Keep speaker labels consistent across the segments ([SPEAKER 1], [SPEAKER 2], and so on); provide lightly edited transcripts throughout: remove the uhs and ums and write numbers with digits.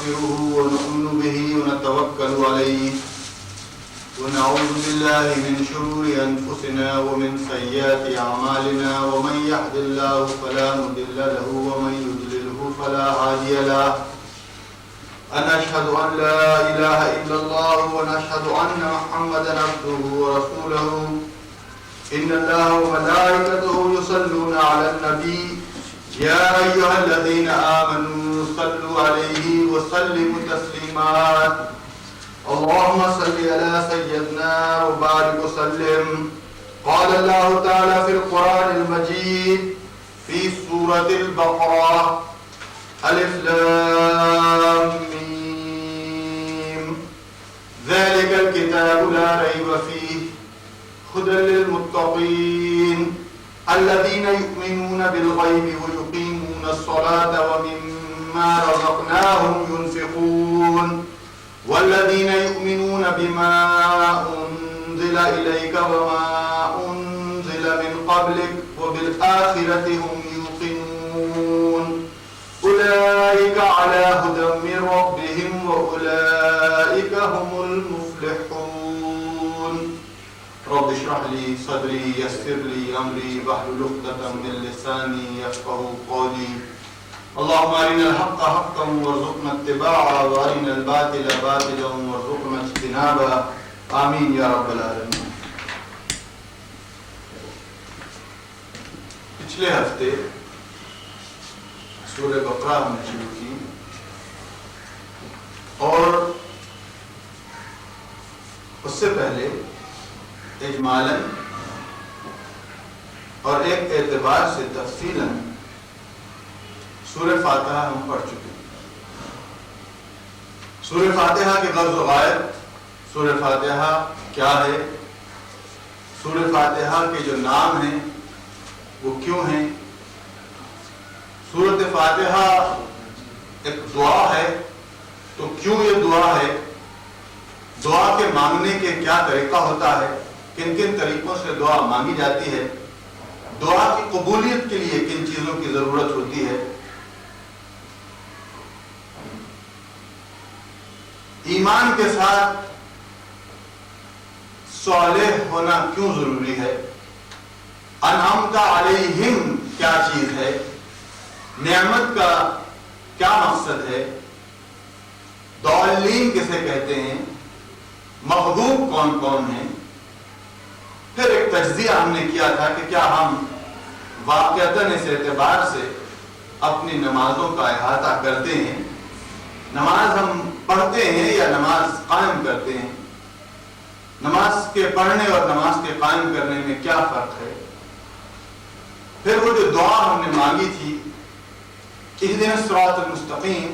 [SPEAKER 1] ونستغفره ونؤمن به ونتوكل عليه ونعوذ بالله من شرور أنفسنا ومن سيئات أعمالنا ومن يهد الله فلا مضل له ومن يضلله فلا هادي له ونشهد أن لا إله إلا الله ونشهد أن محمدا عبده ورسوله إن الله وملائكته يصلون على النبي يا أيها الذين آمنوا صلوا عليه وسلموا تسليما اللهم صل على سيدنا وبارك وسلم قال الله تعالى في القرآن المجيد في سورة البقرة ألف لام ميم ذلك الكتاب لا ريب فيه هدى للمتقين الذين يؤمنون بالغيب ويقيمون الصلاة ومما رزقناهم ينفقون والذين يؤمنون بما أنزل إليك وما أنزل من قبلك وبالآخرة هم يوقنون أولئك على هدى من ربهم وأولئك هم المفلحون رب اشرح لي صدري يسر لي أمري واحلل عقدة من لساني يفقهوا قولي اللهم أرنا الحق حقا وارزقنا اتباعه وأرنا الباطل باطلا وارزقنا اجتنابه آمين یا رب العالمین۔ پچھلے ہفتے سورہ بقرہ ہم نے شروع کی اور اس سے پہلے اجمالاً اور ایک اعتبار سے تفصیلاً سورہ فاتحہ ہم پڑھ چکے ہیں۔ سورہ فاتحہ کے غرض و غائب، سورہ فاتحہ کیا ہے، سورہ فاتحہ کے جو نام ہیں وہ کیوں ہیں، سورۃ فاتحہ ایک دعا ہے تو کیوں یہ دعا ہے، دعا کے مانگنے کے کیا طریقہ ہوتا ہے، کن کن طریقوں سے دعا مانگی جاتی ہے، دعا کی قبولیت کے لیے کن چیزوں کی ضرورت ہوتی ہے، ایمان کے ساتھ صالح ہونا کیوں ضروری ہے، انعمت علیہم کیا چیز ہے، نعمت کا کیا مقصد ہے، ضالین کسے کہتے ہیں، مغضوب کون کون ہیں، پھر ایک تجزیہ ہم نے کیا تھا کہ کیا ہم واقعتاً اس اعتبار سے اپنی نمازوں کا احاطہ کرتے ہیں، نماز ہم پڑھتے ہیں یا نماز قائم کرتے ہیں، نماز کے پڑھنے اور نماز کے قائم کرنے میں کیا فرق ہے، پھر وہ جو دعا ہم نے مانگی تھی اہدنا الصراط المستقیم،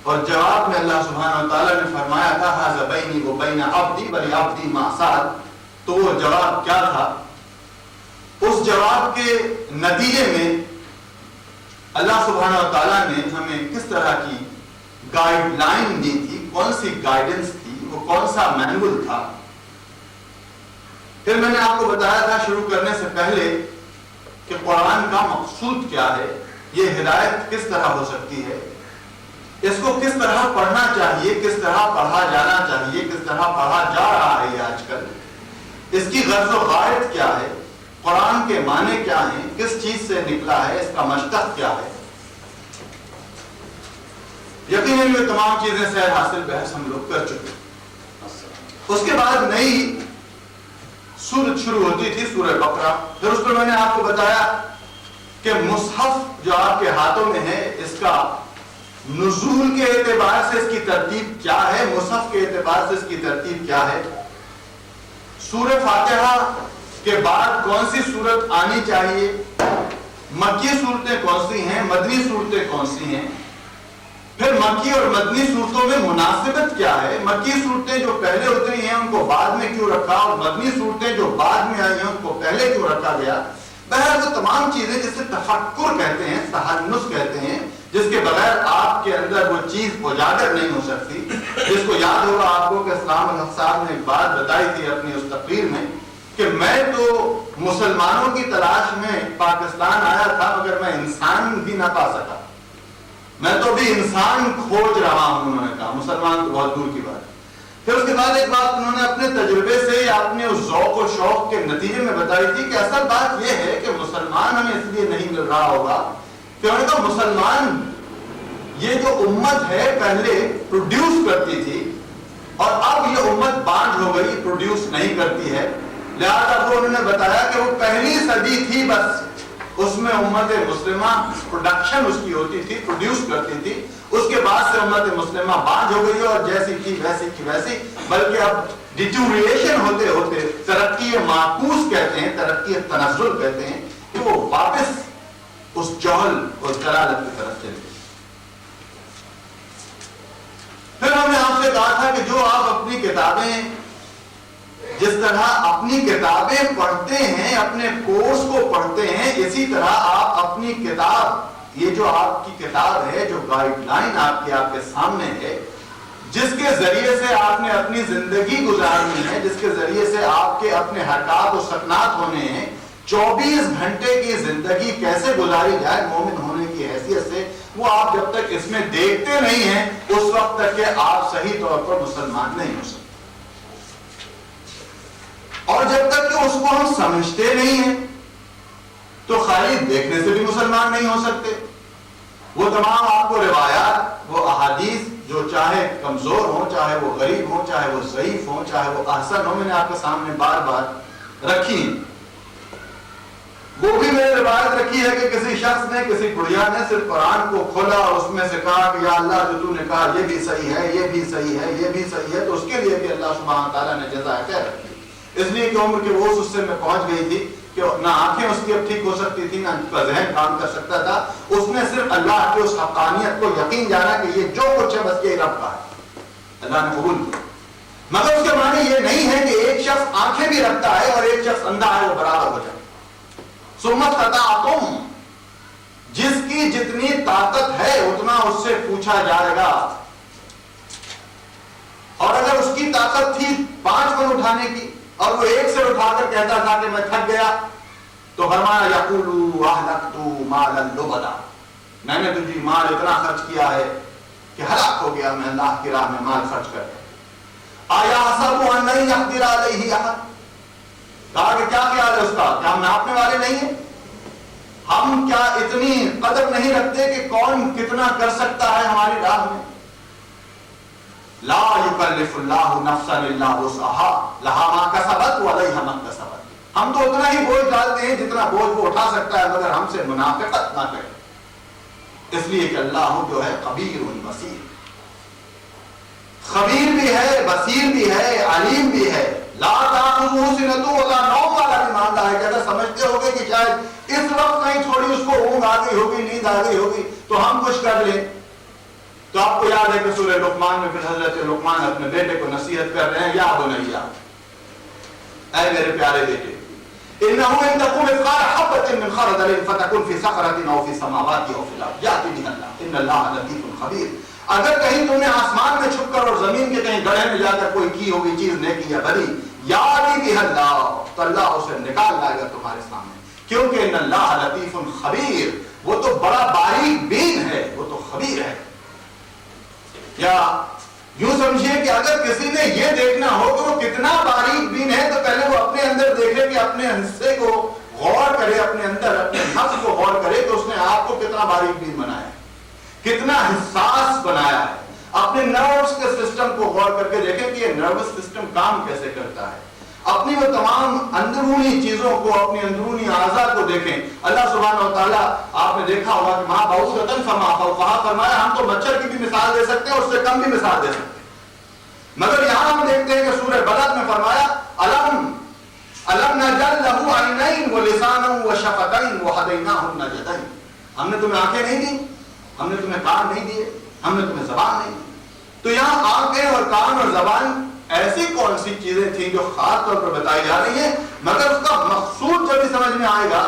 [SPEAKER 1] اور جواب میں اللہ سبحانہ وتعالیٰ نے فرمایا تھا ھذا بینی و بین عبدی ولعبدی ما سأل، تو وہ جواب کیا تھا، اس جواب کے نتیجے میں اللہ سبحانہ وتعالیٰ نے ہمیں کس طرح کی گائیڈ لائن دی تھی، کون سی گائیڈنس تھی، وہ کون سا مینول تھا۔ پھر میں نے آپ کو بتایا تھا شروع کرنے سے پہلے کہ قرآن کا مقصود کیا ہے، یہ ہدایت کس طرح ہو سکتی ہے، اس کو کس طرح پڑھنا چاہیے، کس طرح پڑھا جانا چاہیے، کس طرح پڑھا جا رہا ہے یہ آج کل، اس کی غرض و غائب کیا ہے، قرآن کے معنی کیا ہیں، کس چیز سے نکلا ہے، اس کا مشتق کیا ہے۔ یقیناً یہ تمام چیزیں سیر حاصل بحث ہم لوگ کر چکے۔ اس کے بعد نئی سورت شروع ہوتی تھی سورہ بقرہ، پھر اس پر میں نے آپ کو بتایا کہ مصحف جو آپ کے ہاتھوں میں ہے اس کا نزول کے اعتبار سے اس کی ترتیب کیا ہے، مصحف کے اعتبار سے اس کی ترتیب کیا ہے، سورہ فاتحہ کے بعد کون سی سورت آنی چاہیے، مکی صورتیں کون سی ہیں، مدنی صورتیں کون سی ہیں، پھر مکی اور مدنی صورتوں میں مناسبت کیا ہے، مکی صورتیں جو پہلے اتری ہیں ان کو بعد میں کیوں رکھا، اور مدنی صورتیں جو بعد میں آئی ہیں ان کو پہلے کیوں رکھا گیا۔ بہرحال وہ تمام چیزیں جسے تفکر کہتے ہیں، تحنس کہتے ہیں، جس کے بغیر آپ کے اندر وہ چیز اجاگر نہیں ہو سکتی، جس کو یاد ہوگا آپ کو کہ اسلام الحق صاحب نے ایک بات بتائی تھی اپنی اس تقریر میں کہ میں تو مسلمانوں کی تلاش میں پاکستان آیا تھا مگر میں انسان بھی نہ پا سکا، میں تو بھی انسان کھوج رہا ہوں، انہوں نے کہا، مسلمان تو بہت دور کی بات ہے۔ پھر اس کے بعد ایک بات انہوں نے اپنے تجربے سے یا اپنے اس ذوق و شوق کے نتیجے میں بتائی تھی کہ اصل بات یہ ہے کہ مسلمان ہمیں اس لیے نہیں مل رہا ہوگا کہ انہوں نے کہا مسلمان یہ جو امت ہے پہلے پروڈیوس کرتی تھی اور اب یہ امت بانج ہو گئی، پروڈیوس نہیں کرتی ہے، لہذا وہ انہوں نے بتایا کہ وہ پہلی صدی تھی بس اس میں امت مسلمہ پروڈکشن اس کی ہوتی تھی، پروڈیوس کرتی تھی، اس کے بعد سے امت مسلمہ بانج ہو گئی اور جیسی تھی ویسی کی ویسی، بلکہ اب ڈیٹوریشن ہوتے ہوتے ترقی معکوس کہتے ہیں، ترقی تنزل کہتے ہیں، کہ وہ واپس اس جہل اور جلالت کی طرف چلی۔ پھر ہم نے آپ سے کہا تھا کہ جو آپ اپنی کتابیں جس طرح اپنی کتابیں پڑھتے ہیں، اپنے کورس کو پڑھتے ہیں، اسی طرح آپ اپنی کتاب، یہ جو آپ کی کتاب ہے، جو گائیڈ لائن آپ کے سامنے ہے، جس کے ذریعے سے آپ نے اپنی زندگی گزارنی ہے، جس کے ذریعے سے آپ کے اپنے حرکات و سکنات ہونے ہیں، 24 گھنٹے کی زندگی کیسے گزاری جائے مومن ہونے کی حیثیت سے، وہ آپ جب تک اس میں دیکھتے نہیں ہیں اس وقت تک کہ آپ صحیح طور پر مسلمان نہیں ہو سکتے، اور جب تک کہ اس کو ہم سمجھتے نہیں ہیں تو خالی دیکھنے سے بھی مسلمان نہیں ہو سکتے۔ وہ تمام آپ کو روایات، وہ احادیث جو چاہے کمزور ہوں، چاہے وہ غریب ہوں، چاہے وہ ضعیف ہوں، چاہے وہ احسن ہوں، میں نے آپ کے سامنے بار بار رکھی۔ وہ بھی میں نے روایت رکھی ہے کہ کسی شخص نے، کسی گڑیا نے صرف قرآن کو کھولا اور اس میں سے کہا کہ یا اللہ جو تو نے کہا یہ بھی صحیح ہے، یہ بھی صحیح ہے، یہ بھی صحیح ہے، تو اس کے لیے بھی اللہ سبحانہ تعالیٰ نے جزائے خیر رکھی، اس لیے کہ عمر کے وہ حصے میں پہنچ گئی تھی کہ نہ آنکھیں اس کی اب ٹھیک ہو سکتی تھی، نہ ذہن کام کر سکتا تھا، اس نے صرف اللہ کی اس حقانیت کو یقین جانا کہ یہ جو کچھ ہے بس یہ رب کا ہے، اللہ نے قبول کیا۔ مگر اس کے معنی یہ نہیں ہے کہ ایک شخص آنکھیں بھی رکھتا ہے اور ایک شخص اندھا ہے وہ برابر ہو جائے۔ سمت قطعتم، جس کی جتنی طاقت ہے اتنا اس سے پوچھا جائے گا، اور اگر اس کی طاقت تھی 5 من اٹھانے کی اور وہ 1 سے اٹھا کر کہتا تھا کہ میں تھک گیا، تو فرمایا یقول اہلکت مالا لبدا، میں نے تجھے مال اتنا خرچ کیا ہے کہ ہلاک ہو گیا میں اللہ کی راہ میں مال خرچ کر۔ آیا حسب ان لن یقدر علیہ احد، کہا کہ کیا خیال ہے اس کا، کیا ہم ناپنے والے نہیں ہیں، ہم کیا اتنی قدر نہیں رکھتے کہ کون کتنا کر سکتا ہے ہماری راہ میں۔ لا یکلف اللہ نفسا الا وسعها لها ما کسبت وعلیہا ما اکتسبت، ہم تو اتنا ہی بوجھ ڈالتے ہیں جتنا بوجھ وہ اٹھا سکتا ہے، مگر ہم سے منافقت نہ کرے، اس لیے کہ اللہ جو ہے خبیر بصیر، خبیر بھی ہے، بصیر بھی ہے، علیم بھی ہے۔ لا تأخذہ سنۃ ولا نوم والا بھی مانتا ہے کہ اگر سمجھتے ہوگے کہ شاید اس وقت کہیں تھوڑی اس کو اونگ آ گئی ہوگی، نیند آ گئی ہوگی تو ہم کچھ کر لیں، تو آپ کو یاد ہے کہ سورہ لقمان میں پھر حضرت لقمان اپنے بیٹے کو نصیحت کر رہے ہیں، یا بنیا، اے میرے پیارے بیٹے، انه ان تكن مثقال حبة من خردل فتكن في صخرة او في السماوات او في الارض يأتي بها الله ان الله لطيف خبير، اگر کہیں تم نے آسمان میں چھپ کر اور زمین کے کہیں گڑھے میں جا کر کوئی کی ہوگی چیز نیکی یا بری، یأتي بها اللہ، تو اللہ اسے نکال لائے گا تمہارے سامنے، کیونکہ ان اللہ لطیف خبیر، وہ تو بڑا باریک بین ہے، وہ تو خبیر ہے۔ یا یوں سمجھیے کہ اگر کسی نے یہ دیکھنا ہو کہ وہ کتنا باریک بین ہے تو پہلے وہ اپنے اندر دیکھے کہ اپنے حصے کو غور کرے، اپنے اندر اپنے نفس کو غور کرے کہ اس نے آپ کو کتنا باریک بین بنایا ہے، کتنا حساس بنایا ہے۔ اپنے نروس کے سسٹم کو غور کر کے دیکھیں کہ یہ نروس سسٹم کام کیسے کرتا ہے، اپنی وہ تمام اندرونی چیزوں کو، اپنی اندرونی اعضاء کو دیکھیں۔ اللہ سبحانہ و تعالیٰ، آپ نے دیکھا ہوگا کہ ماں بعوضۃ فما فوقہا، فرمایا ہم تو مچھر کی بھی مثال دے سکتے ہیں، اس سے کم بھی مثال دے سکتے ہیں، مگر یہاں ہم دیکھتے ہیں کہ سورہ بلد میں فرمایا الم نجعل لہ عینین ولسانا وشفتین وہدیناہ النجدین، ہم نے تمہیں آنکھیں نہیں دی، ہم نے تمہیں کان نہیں دیے، ہم نے تمہیں زبان نہیں دی۔ تو یہاں آنکھیں اور کان اور زبان ایسی کون سی چیزیں تھیں جو خاص طور پر بتائی جا رہی ہیں، مگر اس کا مقصود جب بھی سمجھ میں آئے گا،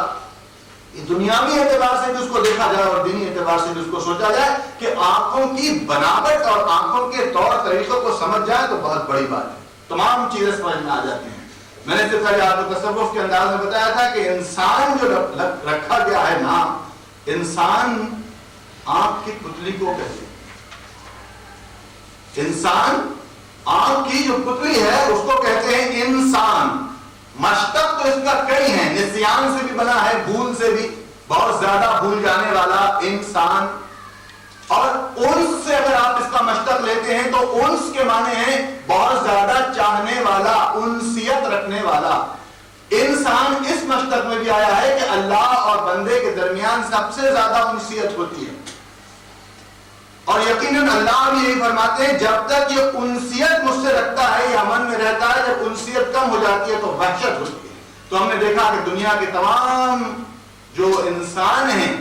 [SPEAKER 1] دنیاوی اعتبار سے جس کو دیکھا جائے اور دینی اعتبار سے جس کو سوچا جائے، کہ آنکھوں کی بناوٹ اور آنکھوں کے طور طریقوں کو سمجھ جائے تو بہت بڑی بات ہے، تمام چیزیں سمجھ میں آ جاتی ہیں۔ میں نے صرف آپ کو تصوف کے انداز میں بتایا تھا کہ انسان جو رکھا گیا ہے نام، انسان آنکھ کی پتلی کو کہتے ہیں. انسان آنکھ کی جو پتلی ہے اس کو کہتے ہیں انسان. مشتق تو اس کا کئی ہیں, نسیان سے بھی بنا ہے, بھول سے بھی, بہت زیادہ بھول جانے والا انسان. اور انس سے اگر آپ اس کا مشتق لیتے ہیں تو انس کے معنی ہیں بہت زیادہ چاہنے والا, انسیت رکھنے والا. انسان اس مشتق میں بھی آیا ہے کہ اللہ اور بندے کے درمیان سب سے زیادہ انسیت ہوتی ہے. اور یقیناً اللہ بھی یہی فرماتے ہیں جب تک یہ انسیت مجھ سے رکھتا ہے یا من میں رہتا ہے, جب انسیت کم ہو جاتی ہے تو وحشت ہوتی ہے. تو ہم نے دیکھا کہ دنیا کے تمام جو انسان ہیں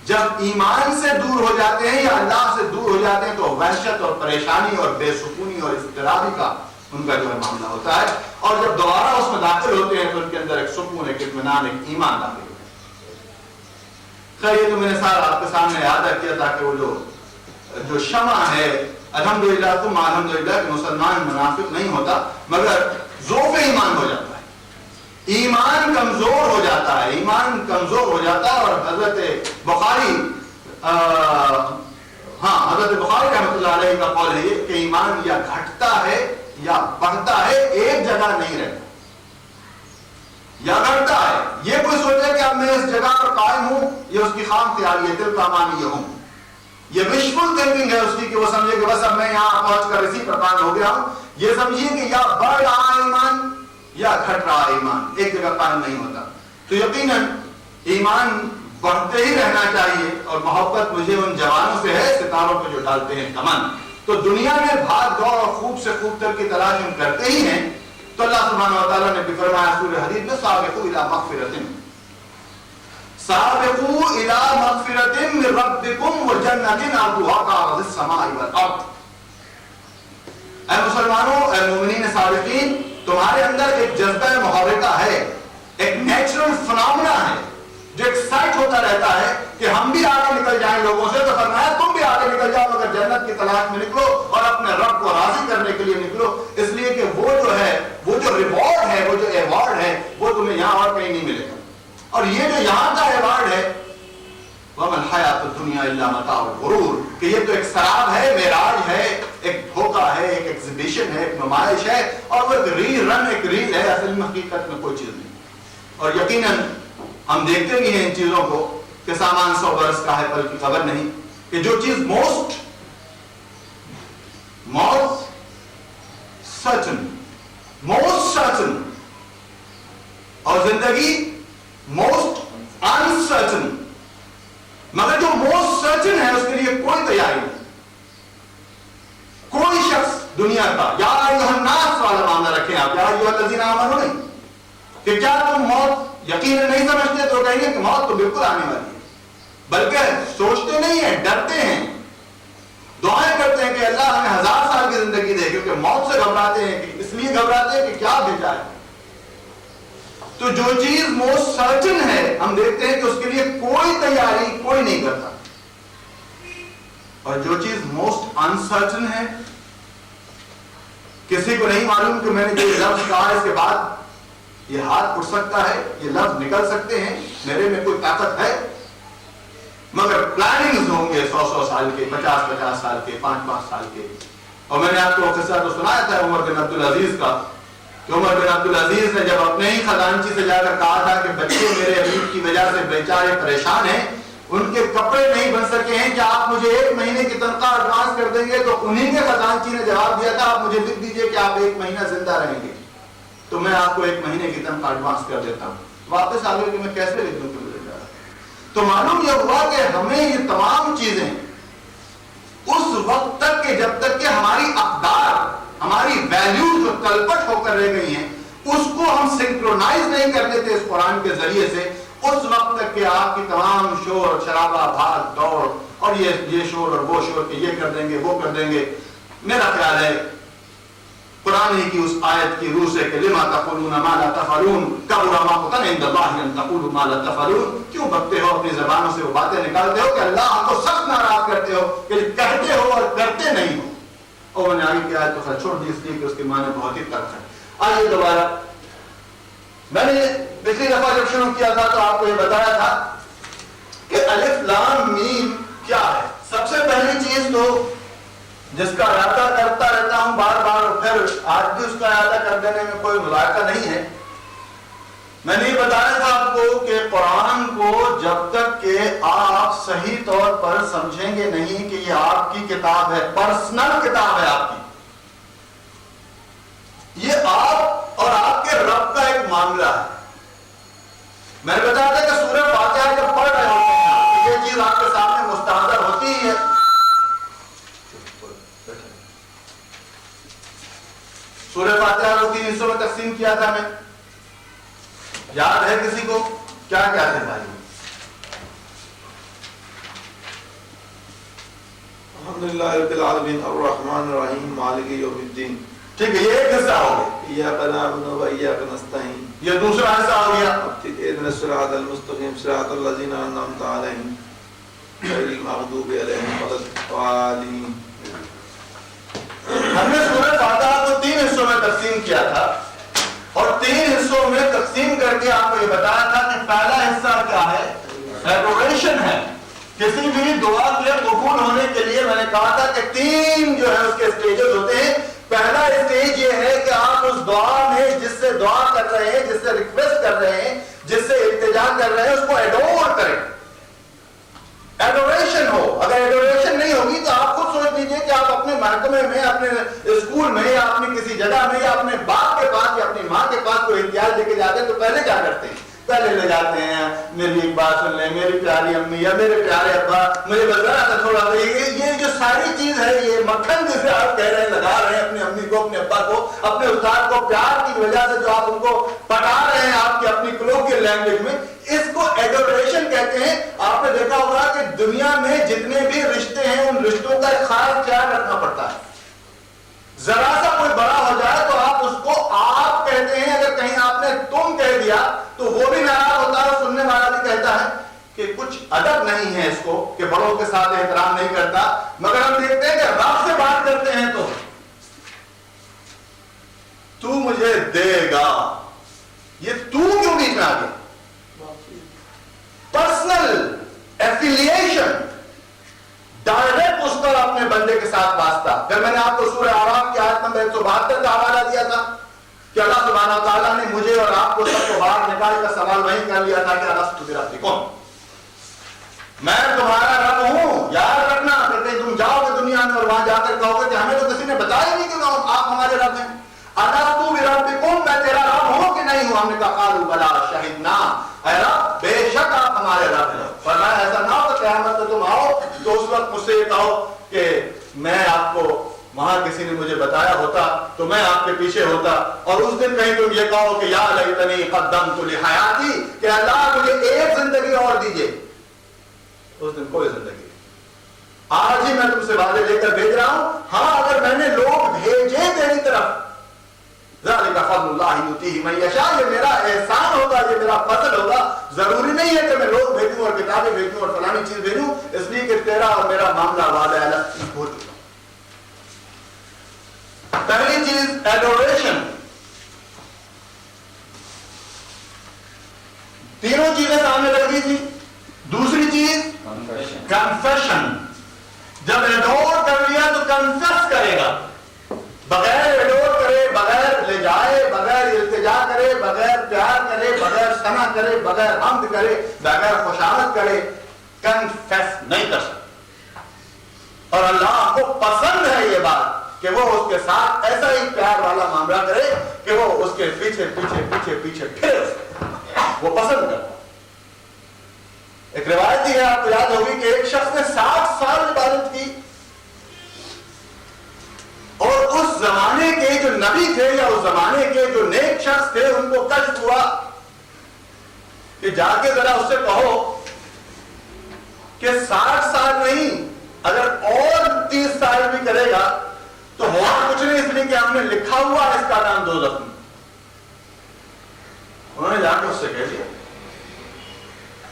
[SPEAKER 1] جب ایمان سے دور ہو جاتے ہیں یا اللہ سے دور ہو جاتے ہیں تو وحشت اور پریشانی اور بے سکونی اور اضطرابی کا ان کا جو ہے معاملہ ہوتا ہے. اور جب دوبارہ اس میں داخل ہوتے ہیں تو ان کے اندر ایک سکون, ایک اطمینان, ایک ایمان داخل ہوتا ہے. خیر یہ تو میں نے سارا آپ کے سامنے یاد کیا تاکہ وہ جو شمع ہے, الحمدللہ تم الحمدللہ کہ مسلمان منافق نہیں ہوتا مگر ذوق ایمان ہو جاتا ہے, ایمان کمزور ہو جاتا ہے, ایمان کمزور ہو جاتا ہے. اور حضرت بخاری حضرت بخاری رحمۃ اللہ علیہ کا قول ہے یہ کہ ایمان یا گھٹتا ہے یا بڑھتا ہے, ایک جگہ نہیں رہتا. یا گھٹتا ہے, یہ کوئی سوچے کہ اب میں اس جگہ پر قائم ہوں, یہ اس کی خام خیالی ہے, دل کا مانی ہوں, یہ وشفل تھنکنگ ہے اس کی کہ وہ سمجھے کہ بس اب میں یہاں پہنچ کر اسی پر قائم ہو گیا ہوں. یہ سمجھیے کہ یا بڑھ رہا ایمان یا گھٹ رہا ایمان, ایک جگہ قائم نہیں ہوتا. تو یقیناً ایمان بڑھتے ہی رہنا چاہیے. اور محبت مجھے ان جوانوں سے ہے ستاروں پہ جو ڈالتے ہیں کمن. تو دنیا میں بھاگ دوڑ اور خوب سے خوب تر کی تلاش ہم کرتے ہی ہیں. تو اللہ سبحانہ و تعالیٰ نے بھی فرمایا سورہ حدید میں سابقوا الی مغفرۃ, سابقوا الی مغفرۃ من ربکم وجنۃ عرضها کعرض السماء والارض. اے مسلمانوں, اے مومنین صادقین, تمہارے اندر ایک جذبہ محرکہ ہے, ایک نیچرل فنامنا ہے جو ایکسائٹ ہوتا رہتا ہے کہ ہم بھی آگے نکل جائیں لوگوں سے. تو فرمایا تم بھی آگے نکل جاؤ مگر جنت کی تلاش میں نکلو اور اپنے رب کو راضی کرنے کے لیے نکلو, اس لیے کہ وہ جو ہے, وہ جو ریوارڈ ہے, وہ جو ایوارڈ ہے, وہ تمہیں یہاں اور کہیں نہیں ملے گا. اور یہ جو یہاں کا ایوارڈ ہے وَمَا الْحَيَاةُ الدُّنْيَا إِلَّا مَتَاعُ الْغُرُورِ, کہ یہ تو ایک سراب ہے, معراج ہے, ایک دھوکہ ہے, ایک ایگزیبیشن ہے, ایک نمائش ہے, اور وہ ایک رن, ایک ریل ہے, اصل میں حقیقت میں کوئی چیز نہیں. اور یقیناً ہم دیکھتے بھی ہیں ان چیزوں کو کہ سامان 100 برس کا ہے پل کی خبر نہیں, کہ جو چیز موسٹ سرٹن اور زندگی موسٹ انسرٹن, مگر جو موسٹ سرٹن ہے اس کے لیے کوئی تیاری نہیں. کوئی شخص دنیا کا یا ایھا الناس والا معاملہ رکھیں آپ, یا ایھا الذین آمنوا نہیں, کہ کیا تم موت یقیناً نہیں سمجھتے تو کہیں گے کہ موت تو بالکل آنے والی ہے, بلکہ سوچتے نہیں ہیں, ڈرتے ہیں, دعائیں کرتے ہیں کہ اللہ ہمیں 1000 سال کی زندگی دے, کیونکہ موت سے گھبراتے ہیں, کہ اس لیے گھبراتے ہیں کہ کیا بھیجا ہے. تو جو چیز موسٹ سرٹن ہے ہم دیکھتے ہیں کہ اس کے لیے کوئی تیاری کوئی نہیں کرتا, اور جو چیز موسٹ انسرٹن ہے کسی کو نہیں معلوم کہ میں نے جو لفظ کہا اس کے بعد یہ ہاتھ اٹھ سکتا ہے, یہ لفظ نکل سکتے ہیں, میرے میں کوئی طاقت ہے, مگر پلاننگز ہوں گے 100 سال کے, 50 سال کے, 5 سال کے. اور میں نے آپ کو قصہ تو سنایا تھا عمر بن عبدالعزیز کا, کہ عمر بن عبدالعزیز نے جب اپنے ہی خزانچی سے جا کر کہا تھا کہ بچے میرے حبیب کی وجہ سے بیچارے پریشان ہیں, ان کے کپڑے نہیں بن سکے ہیں, کیا آپ مجھے 1 مہینے کی تنخواہ ایڈوانس کر دیں گے؟ تو انہی کے خزانچی نے جواب دیا تھا آپ مجھے لکھ دیجئے کہ آپ 1 مہینہ زندہ رہیں گے تو میں آپ کو 1 مہینے کی تنخواہ ایڈوانس کر دیتا ہوں. واپس آ گئے کہ میں کیسے لکھ دوں کہ مجھے جا رہا. تو معلوم یہ ہوا کہ ہمیں یہ تمام چیزیں اس وقت تک کہ جب تک کہ ہماری اقدار, ہماری ویلیوز جو تلپٹ ہو کر رہ گئی ہیں اس کو ہم سنکرونائز نہیں کر دیتے اس قرآن کے ذریعے سے, اس وقت تک کہ آپ کی تمام شور شرابہ, بھاگ دوڑ اور یہ شور اور وہ شور کہ یہ کر دیں گے وہ کر دیں گے. میرا خیال ہے قرآن ہی کی اس آیت کی روح سے کہ لما تقولون ما لا تفعلون کبر مقتا عند اللہ ان تقولوا ما لا تفعلون, کیوں بکتے ہو اپنی زبانوں سے وہ باتیں نکالتے ہو کہ اللہ کو سخت ناراض کرتے ہو کہ کہتے ہو اور کرتے نہیں ہو. اور میں نے آگے کی آیت کو چھوڑ دی اس لیے کہ اس کے معنی بہت ہی تلخ ہے. آئیے دوبارہ, میں نے پچھلی دفعہ جب شروع کیا تھا تو آپ کو یہ بتایا تھا کہ الف لام میم کیا ہے. سب سے پہلی چیز تو جس کا اعادہ کرتا رہتا ہوں بار بار اور پھر آج بھی اس کا اعادہ کر دینے میں کوئی مذاکرہ نہیں ہے، میں نے یہ بتایا تھا آپ کو کہ قرآن کو جب تک کہ آپ صحیح طور پر سمجھیں گے نہیں کہ یہ آپ کی کتاب ہے، پرسنل کتاب ہے آپ کی، یہ آپ اور آپ کے رب کا ایک معاملہ ہے۔ میں نے بتایا تھا کہ سورہ فاتحہ جب پڑھ رہے ہوتے ہیں یہ چیز آپ کے سامنے مستحضر ہوتی ہی ہے۔ سورہ فاتحہ کو 3 حصوں میں تقسیم کیا تھا، میں یاد ہے کسی کو کیا کیا تھے بھائی؟
[SPEAKER 2] الحمدللہ رب العالمین الرحمن الرحیم مالک یوم الدین،
[SPEAKER 1] ٹھیک ہے، یہ ایک حصہ ہو گیا۔
[SPEAKER 2] ایاک نعبد و ایاک نستعین،
[SPEAKER 1] یہ دوسرا حصہ ہو گیا۔
[SPEAKER 2] اهدنا الصراط المستقیم صراط الذین انعمت علیہم غیر المغضوب علیہم ولا الضالین۔
[SPEAKER 1] ہم نے سورہ فاتحہ کو 3 حصوں میں تقسیم کیا تھا اور 3 حصوں میں تقسیم کر کے آپ کو یہ بتایا تھا کہ پہلا حصہ کیا ہے؟ ایڈوریشن ہے۔ کسی بھی دعا کے قبول ہونے کے لیے میں نے کہا تھا کہ 3 جو ہے اس کے سٹیجز ہوتے ہیں۔ پہلا اسٹیج یہ ہے کہ آپ اس دعا میں جس سے دعا کر رہے ہیں، جس سے ریکویسٹ کر رہے ہیں، جس سے التجا کر رہے ہیں، اس کو ایڈور کریں، ایڈوریشن ہو۔ اگر ایڈوریشن نہیں ہوگی تو آپ خود سوچ لیجئے کہ آپ اپنے محکمے میں، اپنے اسکول میں یا اپنی کسی جگہ میں یا اپنے باپ کے پاس یا اپنی ماں کے پاس کوئی امتیاز دے کے جاتے ہیں تو پہلے کیا کرتے ہیں؟ پہلے لے جاتے ہیں میری ایک بات سن لیں، میری پیاری امی یا میرے پیارے ابا مجھے بس ذرا سا تھوڑا سا یہ جو ساری چیز ہے، یہ مکھن جسے آپ کہہ رہے ہیں، لگا رہے ہیں اپنی امی کو، اپنے ابا کو، اپنے استاد کو، پیار کی وجہ سے جو آپ ان کو پٹا رہے ہیں آپ کی اپنی کلوکل لینگویج میں، اس کو ایڈوریشن کہتے ہیں۔ آپ نے دیکھا ہوگا کہ دنیا میں جتنے بھی رشتے ہیں ان رشتوں کا ایک خاص خیال رکھنا پڑتا ہے۔ ذرا سا کوئی بڑا ہو جائے تو آپ اس کو آپ کہتے ہیں، اگر کہیں آپ نے تم کہہ دیا تو وہ بھی ناراض ہوتا ہے اور سننے والا بھی کہتا ہے کہ کچھ ادب نہیں ہے اس کو، کہ بڑوں کے ساتھ احترام نہیں کرتا۔ مگر ہم دیکھتے ہیں کہ رب سے بات کرتے ہیں تو مجھے دے گا، یہ تو کیوں بیچ میں آ گیا؟ پرسنل ایفیلیشن، ڈائریکٹ اس پر اپنے بندے کے ساتھ واسطہ۔ پھر میں نے آپ کو سورہ اعراف کی آیت نمبر 172 کا حوالہ دیا تھا کہ اللہ سبحانہ وتعالیٰ نے مجھے اور آپ کو سب کو باہر نکال کا سوال وہیں کر لیا تھا کہ الست بربکم، میں تمہارا رب ہوں، یاد رکھنا۔ پھر کہیں تم جاؤ گے دنیا میں اور وہاں جا کر کہو گے کہ ہمیں تو کسی نے بتایا نہیں کہ آپ ہمارے رب ہیں۔ الست بربکم، میں تیرا رب ہوں کہ نہیں ہوں؟ ہم نے کہا قالوا بلا شہدنا، اے رب بے شک آپ ہمارے رب ہیں۔ فرمایا ایسا نہ ہو کہ قیامت میں تم آؤ تو اس وقت مجھ سے یہ کہو کہ میں آپ کو وہاں کسی نے مجھے بتایا ہوتا تو میں آپ کے پیچھے ہوتا، اور اس دن کہیں تم یہ کہو کہ یا لیتنی قدمت لحیاتی، کہ اللہ مجھے ایک زندگی اور دیجئے۔ اس دن کوئی زندگی نہیں۔ آج ہی میں تم سے وعدے لے کر بھیج رہا ہوں، ہاں اگر میں نے لوگ بھیجے تیری طرف، ذالک فضل اللہ یؤتیہ من یشاء، یہ میرا احسان ہوگا، یہ میرا فضل ہوگا۔ ضروری نہیں ہے کہ میں لوگ بھیجوں اور کتابیں بھیجوں اور فلانی چیز بھیجوں، اس لیے کہ تیرا اور میرا معاملہ وعدہ الگ ہو چکا۔ پہلی چیز ایڈوریشن، تینوں چیزیں سامنے رکھ دی تھی۔ دوسری چیز کنفیشن، جب ایڈور کر لیا تو کنفیس کرے گا، بغیر ایڈور کرے، بغیر لے جائے، بغیر التجا کرے، بغیر پیار کرے، بغیر ثنا کرے، بغیر حمد کرے، بغیر خوشامد کرے، کنفیس نہیں کر سکتا۔ اور اللہ کو پسند ہے یہ بات کہ وہ اس کے ساتھ ایسا ہی پیار والا معاملہ کرے کہ وہ اس کے پیچھے پیچھے پیچھے پیچھے پھر وہ پسند کرتا۔ ایک روایت ہے، آپ کو یاد ہوگی کہ ایک شخص نے 60 سال عبادت کی اور اس زمانے کے جو نبی تھے یا اس زمانے کے جو نیک شخص تھے ان کو کشف ہوا کہ جا کے ذرا اس سے کہو کہ 60 سال نہیں، اگر اور 30 سال بھی کرے گا تو ہوا کچھ نہیں، اس لیے کہ ہم نے لکھا ہوا اس کا نام دوزخ میں۔ انہوں نے جا کے اس سے کہہ دیا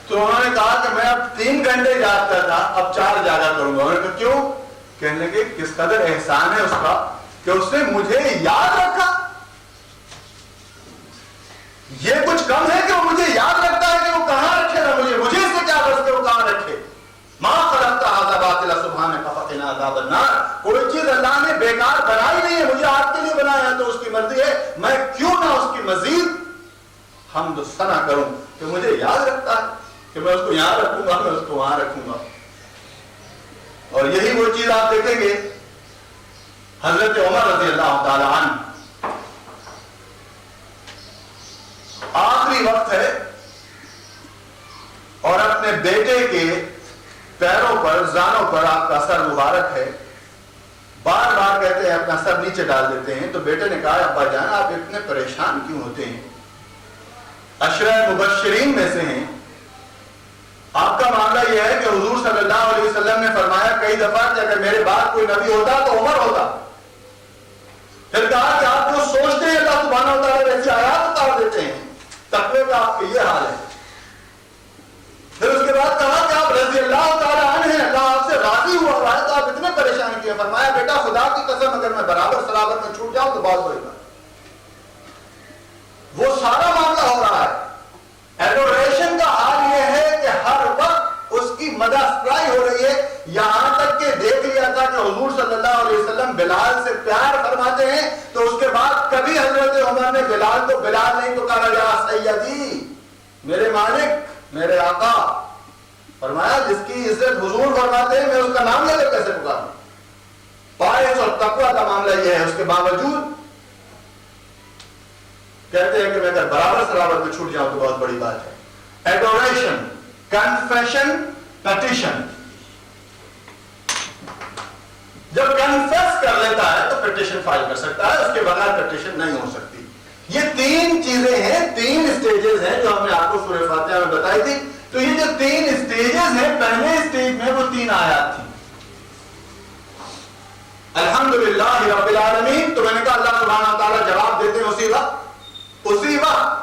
[SPEAKER 1] تو انہوں نے کہا کہ میں اب 3 گھنٹے جاگتا تھا، اب 4 جاگا کروں گا۔ انہوں نے کہا کیوں؟ کہنے لگے کس قدر احسان ہے اس کا کہ اس نے مجھے یاد رکھا۔ یہ کچھ کم ہے کہ وہ مجھے یاد رکھتا ہے کہ وہ کہاں رکھے گا، مجھے اس سے کیا بس کہ وہ کہاں رکھے۔ ما خلقت هذا باطلا سبحان عذاب النار. کوئی چیز اللہ نے بیکار بنائی نہیں ہے, مجھے آپ کے لیے بنایا ہے تو اس کی مرضی ہے, میں کیوں نہ اس کی مزید حمد و ثنا کروں کہ مجھے یاد رکھتا ہے کہ میں اس کو یہاں رکھوں گا, میں اس کو وہاں رکھوں گا. اور یہی وہ چیز آپ دیکھیں گے حضرت عمر رضی اللہ تعالی عنہ, آخری وقت ہے اور اپنے بیٹے کے پیروں پر, زانوں پر آپ کا سر مبارک ہے, بار بار کہتے ہیں اپنا سر نیچے ڈال دیتے ہیں. تو بیٹے نے کہا ابا جان آپ اتنے پریشان کیوں ہوتے ہیں, عشرہ مبشرین میں سے ہیں, آپ کا معاملہ یہ ہے کہ حضور صلی اللہ علیہ وسلم نے فرمایا کئی دفعہ کہ اگر میرے بعد کوئی نبی ہوتا تو عمر ہوتا. پھر کہا کہ آپ جو سوچتے ہیں اللہ سبحانہ و تعالیٰ ویسی آیات اتار دیتے ہیں, تقوی کا آپ کا یہ حال ہے. پھر اس کے بعد کہا کہ آپ رضی اللہ تعالیٰ عنہ ہیں, اللہ آپ سے راضی ہوا ہے تو آپ اتنے پریشان کیے. فرمایا بیٹا خدا کی قسم اگر میں برابر سرابر میں چھوٹ جاؤں تو بہت بڑی بات. وہ سارا معاملہ ہو رہا ہے. ایڈوریشن کا حال یہ ہے کہ ہر وقت اس کی مدح سپلائی ہو رہی ہے, یہاں تک کہ دیکھ لیا تھا کہ حضور صلی اللہ علیہ وسلم بلال سے پیار فرماتے ہیں تو اس کے بعد کبھی حضرت عمر نے بلال کو بلال نہیں پکارا یا سیدی, میرے مالک, میرے آقا. فرمایا جس کی عزت حضور فرماتے ہیں میں اس کا نام لے کر کیسے پکاروں. پائس اور تقوی کا معاملہ یہ ہے. اس کے باوجود کہتے ہیں کہ میں اگر برابر سرابر میں چھوٹ جاؤں تو بہت بڑی بات ہے. ایڈوریشن, کنفیشن, پیٹیشن. جب کنفیس کر لیتا ہے تو پیٹیشن فائل کر سکتا ہے, اس کے بغیر پیٹیشن نہیں ہو سکتی. یہ تین چیزیں ہیں, تین سٹیجز ہیں جو ہم نے آپ کو سورہ فاتحہ میں بتائی تھی. تو یہ جو تین سٹیجز ہیں, پہلے سٹیج میں وہ 3 آیات تھی, الحمدللہ رب العالمین. تو میں نے کہا اللہ سبحانہ وتعالیٰ جواب دیتے ہیں اسی وقت.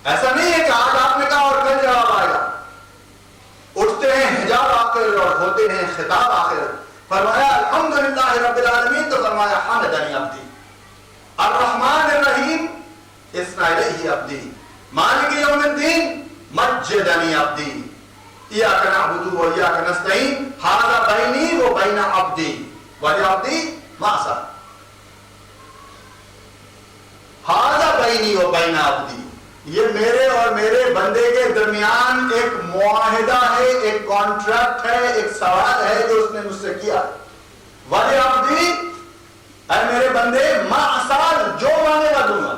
[SPEAKER 1] ایسا نہیں ہے کہ آج آپ نے کہا اور کل جواب آئے گا. اٹھتے ہیں حجاب آخر اور ہوتے ہیں خطاب آخر. فرمایا الحمدللہ رب العالمین تو فرمایا حمدنی عبدی, الرحمن الرحیم اثنا الیہ عبدی, مالک یوم الدین مجدنی عبدی, ایاک نعبد و ایاک نستعین ھذا بینی و بین عبدی ولعبدی ما سأل. ھذا بینی و بین عبدی, یہ میرے اور میرے بندے کے درمیان ایک معاہدہ ہے, ایک کانٹریکٹ ہے, ایک سوال ہے جو اس نے مجھ سے کیا. ولعبدی, اے میرے بندے, ما سأل, جو مانگے گا دوں گا.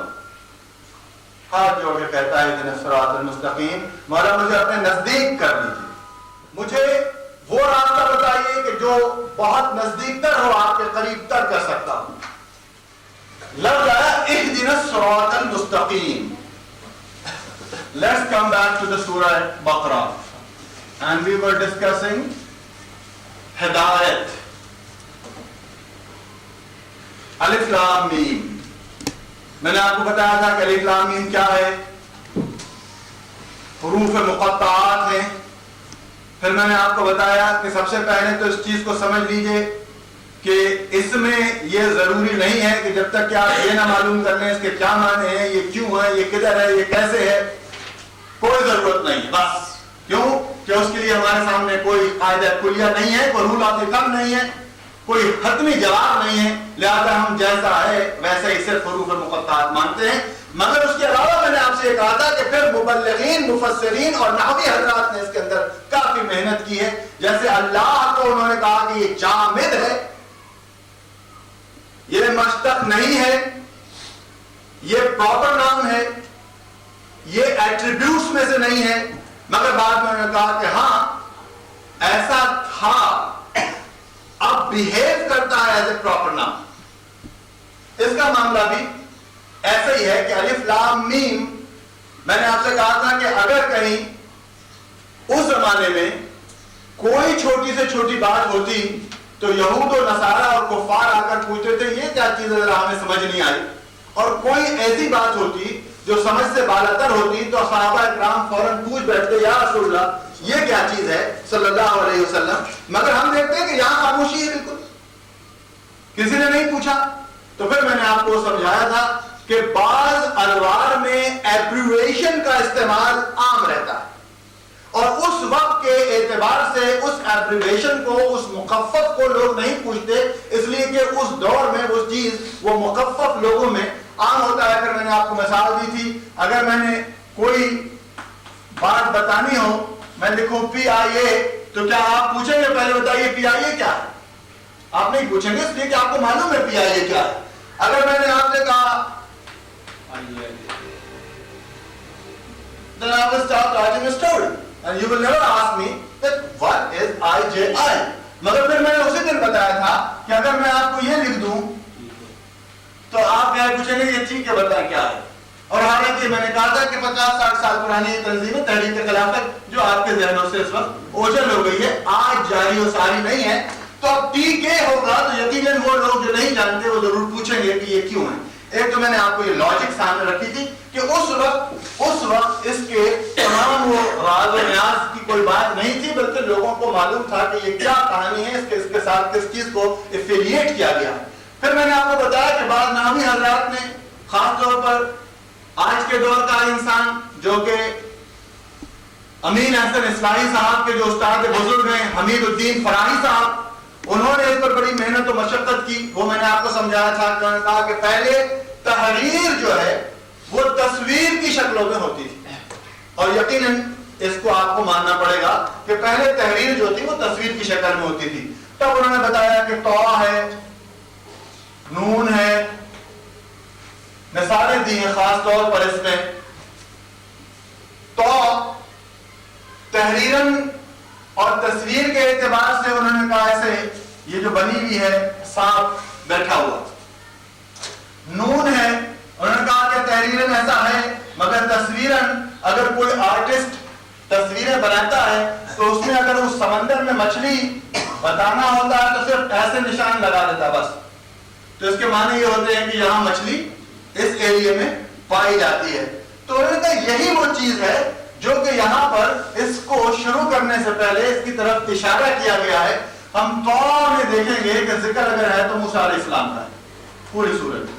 [SPEAKER 1] ہاتھ جوڑ کے کہتا ہے اہدنا الصراط المستقیم, مولا مجھے اپنے نزدیک کر لیجیے, مجھے وہ راستہ بتائیے کہ جو بہت نزدیک تر ہو, آپ کے قریب تر کر سکتا ہوں. لفظ آیا اہدنا الصراط المستقیم. Let's come back to the Surah Baqarah, and we were discussing Hidayat. الف لام میم. میں نے آپ کو بتایا تھا کہ الف لام میم کیا ہے, حروف مقطعات ہیں. پھر میں نے آپ کو بتایا کہ سب سے پہلے تو اس چیز کو سمجھ لیجئے کہ اس میں یہ ضروری نہیں ہے کہ جب تک کہ آپ یہ نہ معلوم کر لیں اس کے کیا معنی ہیں, یہ کیوں ہے, یہ کدھر ہے, یہ کیسے ہے, کوئی ضرورت نہیں ہے. بس کیوں کہ اس کے لیے ہمارے سامنے کوئی قاعدہ کلیہ نہیں ہے, کوئی رول آف تھم نہیں ہے, کوئی حتمی جواب نہیں ہے. لہذا ہم جیسا ہے ویسے ہی صرف حروف مقطعات مانتے ہیں. مگر اس کے علاوہ میں نے آپ سے یہ کہا تھا کہ پھر مبلغین, مفسرین اور نحوی حضرات نے اس کے اندر کافی محنت کی ہے. جیسے اللہ کو انہوں نے کہا کہ یہ جامد ہے, یہ مشتق نہیں ہے, یہ پراپر نام ہے, یہ ایٹریبیوٹس میں سے نہیں ہے. مگر بعد میں انہوں نے کہا کہ ہاں ایسا تھا, اب بیہیو کرتا ہے ایز اے پراپر نام. اس کا معاملہ بھی ایسا ہی ہے کہ الف لام میم, میں نے آپ سے کہا تھا کہ اگر کہیں اس زمانے میں کوئی چھوٹی سے چھوٹی بات ہوتی تو یہود و نصارہ اور کفار آ کر پوچھتے تھے یہ کیا چیز ہے, ذرا ہمیں سمجھ نہیں آئی. اور کوئی ایسی بات ہوتی جو سمجھ سے بالاتر ہوتی تو صحابہ اکرام فوراً پوچھ بیٹھتے یا رسول اللہ یہ کیا چیز ہے صلی اللہ علیہ وسلم. مگر ہم دیکھتے ہیں کہ یہاں خاموشی ہے, بالکل کسی نے نہیں پوچھا. تو پھر میں نے آپ کو سمجھایا تھا کہ بعض الوار میں ایبریویشن کا استعمال عام رہتا ہے. اور اس وقت کے اعتبار سے اس ایبریویشن کو، اس مخفف کو لوگ نہیں پوچھتے، اس لیے کہ اس دور میں وہ چیز، وہ مخفف لوگوں میں عام ہوتا ہے۔ پھر میں نے آپ کو مثال دی تھی، اگر میں نے کوئی بات بتانی ہو، میں لکھوں PIA، تو کیا آپ پوچھیں گے پہلے بتائیے PIA کیا ہے؟ آپ نہیں پوچھیں گے، اس لیے کہ آپ کو معلوم ہے PIA کیا ہے۔ اگر میں نے آپ سے کہا then I will start writing a story and you will never ask me that what is IJI. مگر پھر میں نے اسی دن بتایا تھا کہ اگر میں آپ کو یہ لکھ دوں تو آپ کیا پوچھیں گے یہ ٹھیک ہے بتائیں کیا ہے؟ اور حالانکہ میں نے کہا تھا کہ 50-60 سال پرانی تنظیم تحریک خلافت جو آپ کے ذہنوں سے اس وقت اوجھل ہو گئی ہے، آج جاری و ساری نہیں ہے، تو اب TK ہوگا تو یقیناً وہ لوگ جو نہیں جانتے وہ ضرور پوچھیں گے کہ یہ کیوں ہے۔ ایک تو میں نے آپ کو یہ لاجک سامنے رکھی تھی کہ اس وقت اس کے تمام وہ راز و نیاز کی کوئی بات نہیں تھی، بلکہ لوگوں کو معلوم تھا کہ یہ کیا کہانی ہے، اس کے ساتھ کس چیز کو ایفیلیٹ کیا گیا۔ پھر میں نے آپ کو بتایا کہ بعض نامی حضرات نے، خاص طور پر آج کے دور کا انسان جو کہ امین احسن اصلاحی صاحب کے جو استاد بزرگ ہیں، حمید الدین فراہی صاحب، انہوں نے اس پر بڑی محنت و مشقت کی۔ وہ میں نے آپ کو سمجھایا تھا، کہا کہ پہلے تحریر جو ہے وہ تصویر کی شکلوں میں ہوتی تھی، اور یقیناً اس کو آپ کو ماننا پڑے گا کہ پہلے تحریر جو تھی وہ تصویر کی شکل میں ہوتی تھی۔ تب انہوں نے بتایا کہ طا ہے، نون ہے، مثالیں دی ہیں خاص طور پر اس میں۔ طا تحریراً اور تصویر کے اعتبار سے انہوں نے کہا ایسے یہ جو بنی ہوئی ہے سانپ بیٹھا ہوا۔ نون ہے، انہوں نے کہا کہ تحریراً ایسا ہے، مگر تصویراً اگر کوئی آرٹسٹ تصویریں بناتا ہے تو اس میں اگر اس سمندر میں مچھلی بتانا ہوتا ہے تو صرف ایسے نشان لگا دیتا بس، تو اس کے معنی یہ ہوتے ہیں کہ یہاں مچھلی اس ایریے میں پائی جاتی ہے۔ تو انہوں نے کہا یہی وہ چیز ہے جو کہ یہاں پر اس کو شروع کرنے سے پہلے اس کی طرف اشارہ کیا گیا ہے۔ ہم طور میں دیکھیں گے کہ ذکر اگر ہے تو موسیٰ علیہ السلام کا ہے پوری صورت میں،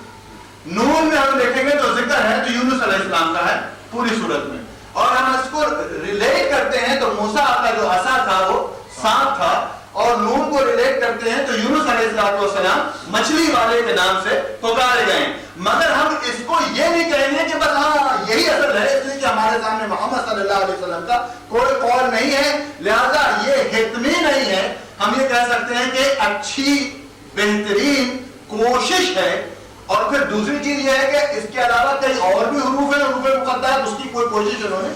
[SPEAKER 1] نون میں ہم دیکھیں گے تو ذکر ہے تو یونس علیہ السلام کا ہے پوری صورت میں، اور ہم اس کو ریلیٹ کرتے ہیں تو موسیٰ کا جو عصا تھا وہ سانپ تھا، اور نون کو ریلیٹ کرتے ہیں تو یونس علیہ السلام مچھلی والے کے نام سے پکارے گئے۔ مگر ہم اس کو یہ نہیں کہیں گے کہ بس ہاں یہی اصل ہے، اس لیے کہ ہمارے سامنے محمد صلی اللہ علیہ وسلم کا کوئی قول نہیں ہے، لہذا یہ حتمی نہیں ہے۔ ہم یہ کہہ سکتے ہیں کہ اچھی بہترین کوشش ہے، اور پھر دوسری چیز یہ ہے کہ اس کے علاوہ کئی اور بھی حروف ہیں، حروف مقطعات، اس کی کوئی کوشش انہوں نے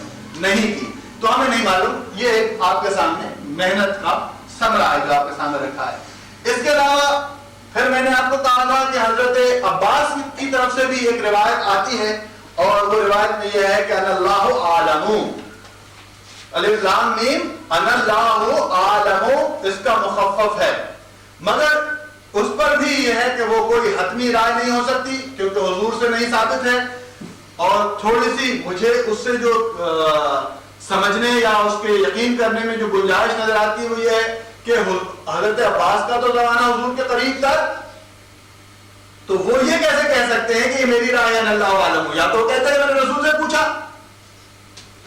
[SPEAKER 1] نہیں کی، تو ہمیں نہیں معلوم۔ یہ آپ کے سامنے محنت کا ثمرہ ہے جو آپ کے سامنے رکھا ہے۔ اس کے علاوہ پھر میں نے آپ کو کہا تھا کہ حضرت عباس کی طرف سے بھی ایک روایت آتی ہے، اور وہ روایت میں یہ ہے کہ ان اللہ عالم، الف لام میم، ان اللہ عالم اس کا مخفف ہے، مگر اس پر بھی یہ ہے کہ وہ کوئی حتمی رائے نہیں ہو سکتی کیونکہ حضور سے نہیں ثابت ہے، اور تھوڑی سی مجھے اس سے جو سمجھنے یا اس کے یقین کرنے میں جو گنجائش نظر آتی ہے وہ یہ ہے کہ حضرت عباس کا تو زمانہ حضور کے قریب تھا، تو وہ یہ کیسے کہہ سکتے ہیں کہ یہ میری رائے ان اللہ عالم، یا تو کہتے ہیں میں نے رسول سے پوچھا،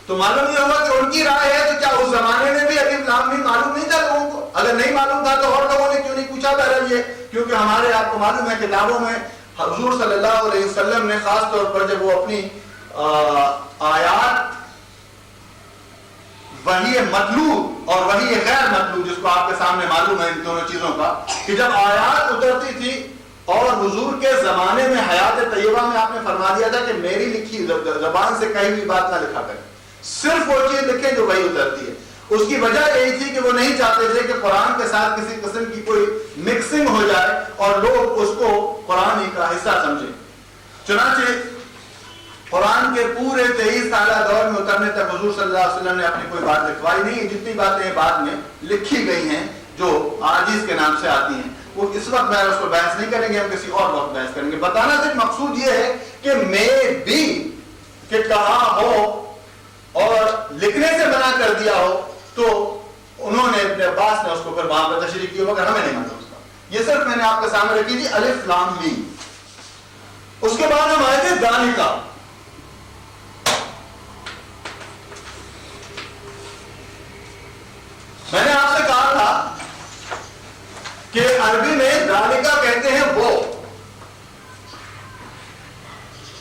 [SPEAKER 1] تو معلوم یہ ہوگا کہ ان کی رائے ہے، تو کیا اس زمانے میں بھی الف لام میم معلوم نہیں تھا لوگوں کو؟ اگر نہیں معلوم تھا تو اور لوگوں نے کیوں نہیں پوچھا؟ بہرحال یہ کیونکہ ہمارے آپ کو معلوم ہے کتابوں میں حضور صلی اللہ علیہ وسلم نے خاص طور پر جب وہ اپنی آیات وحی مطلوب اور وحی غیر مطلوب، جس کو آپ کے سامنے معلوم ہے ان دونوں چیزوں کا، کہ جب آیات اترتی تھی اور حضور کے زمانے میں حیات طیبہ میں آپ نے فرما دیا تھا کہ میری لکھی زبان سے کہیں بھی بات نہ لکھا کریں، صرف وہ چیز لکھیں جو وحی اترتی ہے۔ اس کی وجہ یہی تھی کہ وہ نہیں چاہتے تھے کہ قرآن کے ساتھ کسی قسم کی کوئی مکسنگ ہو جائے اور لوگ اس کو قرآن ہی کا حصہ سمجھیں۔ چنانچہ قرآن کے پورے 23 سالہ دور میں اترنے تک حضور صلی اللہ علیہ وسلم نے اپنی کوئی بات لکھوائی نہیں، جتنی باتیں بعد میں لکھی گئی ہیں جو احادیث کے نام سے آتی ہیں، وہ اس وقت میں اس کو بحث نہیں کریں گے، ہم کسی اور وقت بحث کریں گے۔ بتانا صرف مقصود یہ ہے کہ میں بھی کہ کہا ہو اور لکھنے سے منع کر دیا ہو تو انہوں نے اپنے عباس نے اس کو پھر وہاں پہ تشریح کی، مگر ہمیں نہیں معلوم اس کا۔ یہ صرف میں نے آپ کے سامنے رکھی تھی الف لام میم۔ اس کے بعد ہم آئے تھے ذالکا۔ میں نے آپ سے کہا تھا کہ عربی میں ذالکہ کہتے ہیں وہ.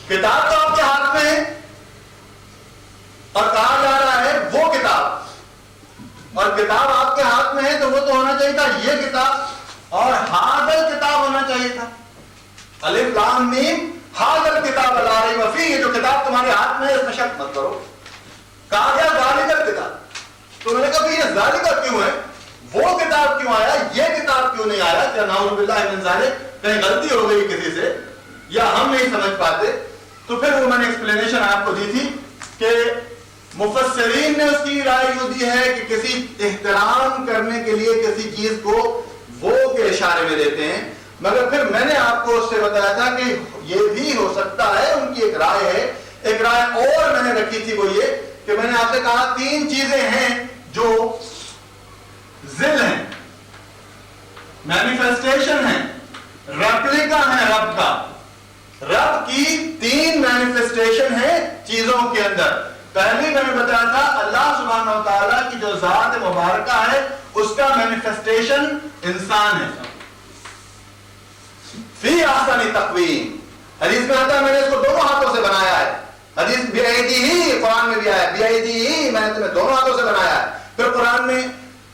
[SPEAKER 1] کتاب تو آپ کے ہاتھ میں ہے اور کہا جا رہا ہے وہ کتاب, اور کتاب آپ کے ہاتھ میں ہے تو وہ تو ہونا چاہیے تھا یہ کتاب, اور ہاذل کتاب ہونا چاہیے تھا. الف لام میم ہاذل کتاب لا ریب فیہ, یہ جو کتاب تمہارے ہاتھ میں ہے اس میں شک مت کرو. کہا گیا ذالکہ کتاب, تو میں نے کہا یہ ذالکہ کیوں ہے, وہ کتاب کیوں آیا, یہ کتاب کیوں نہیں آیا؟ کیا نعوذ باللہ من ذالک کہیں غلطی ہو گئی کسی سے یا ہم نہیں سمجھ پاتے؟ تو پھر وہ میں نے ایکسپلینیشن آپ کو دی تھی کہ مفسرین نے اس کی رائے یوں دی ہے کہ کسی احترام کرنے کے لیے کسی چیز کو وہ کے اشارے میں دیتے ہیں, مگر پھر میں نے آپ کو اس سے بتایا تھا کہ یہ بھی ہو سکتا ہے, ان کی ایک رائے ہے. ایک رائے اور میں نے رکھی تھی, وہ یہ کہ میں نے آپ سے کہا 3 چیزیں ہیں جو ذل ہیں, مینیفیسٹیشن ہیں, ریپلیکا ہے رب کا. رب کی 3 مینیفیسٹیشن ہیں چیزوں کے اندر. پہلی میں نے بتایا تھا اللہ سبحانہ و تعالیٰ کی جو ذات مبارکہ ہے اس کا مینیفیسٹیشن انسان ہے. فی احسن تقویم, حدیث میں آتا ہے میں نے اس کو دونوں ہاتھوں سے بنایا ہے. حدیث بیعیدی, قرآن میں بھی آیا بیعیدی, میں نے تمہیں دونوں ہاتھوں سے بنایا ہے. پھر قرآن میں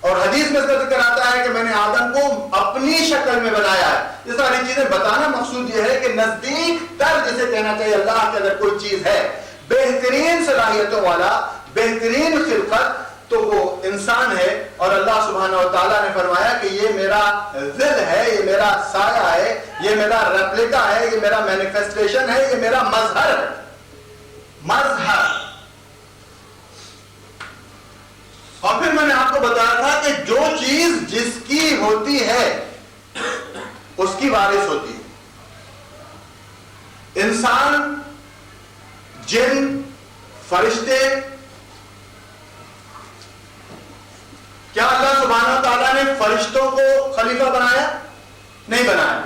[SPEAKER 1] اور حدیث میں اس کا ذکر آتا ہے کہ میں نے آدم کو اپنی شکل میں بنایا ہے. یہ ساری چیزیں بتانا مقصود یہ ہے کہ نزدیک تر جسے کہنا چاہیے اللہ کی اگر کوئی چیز ہے بہترین صلاحیتوں والا, بہترین خلقت, تو وہ انسان ہے. اور اللہ سبحانہ و تعالیٰ نے فرمایا کہ یہ میرا ذل ہے, یہ میرا سایہ ہے, یہ میرا ریپلیکا ہے, یہ میرا مینیفیسٹیشن ہے, یہ میرا مظہر ہے. مظہر. اور پھر میں نے آپ کو بتایا تھا کہ جو چیز جس کی ہوتی ہے اس کی وارث ہوتی ہے. انسان, جن, فرشتے, کیا اللہ سبحانہ تعالیٰ نے فرشتوں کو خلیفہ بنایا؟ نہیں بنایا.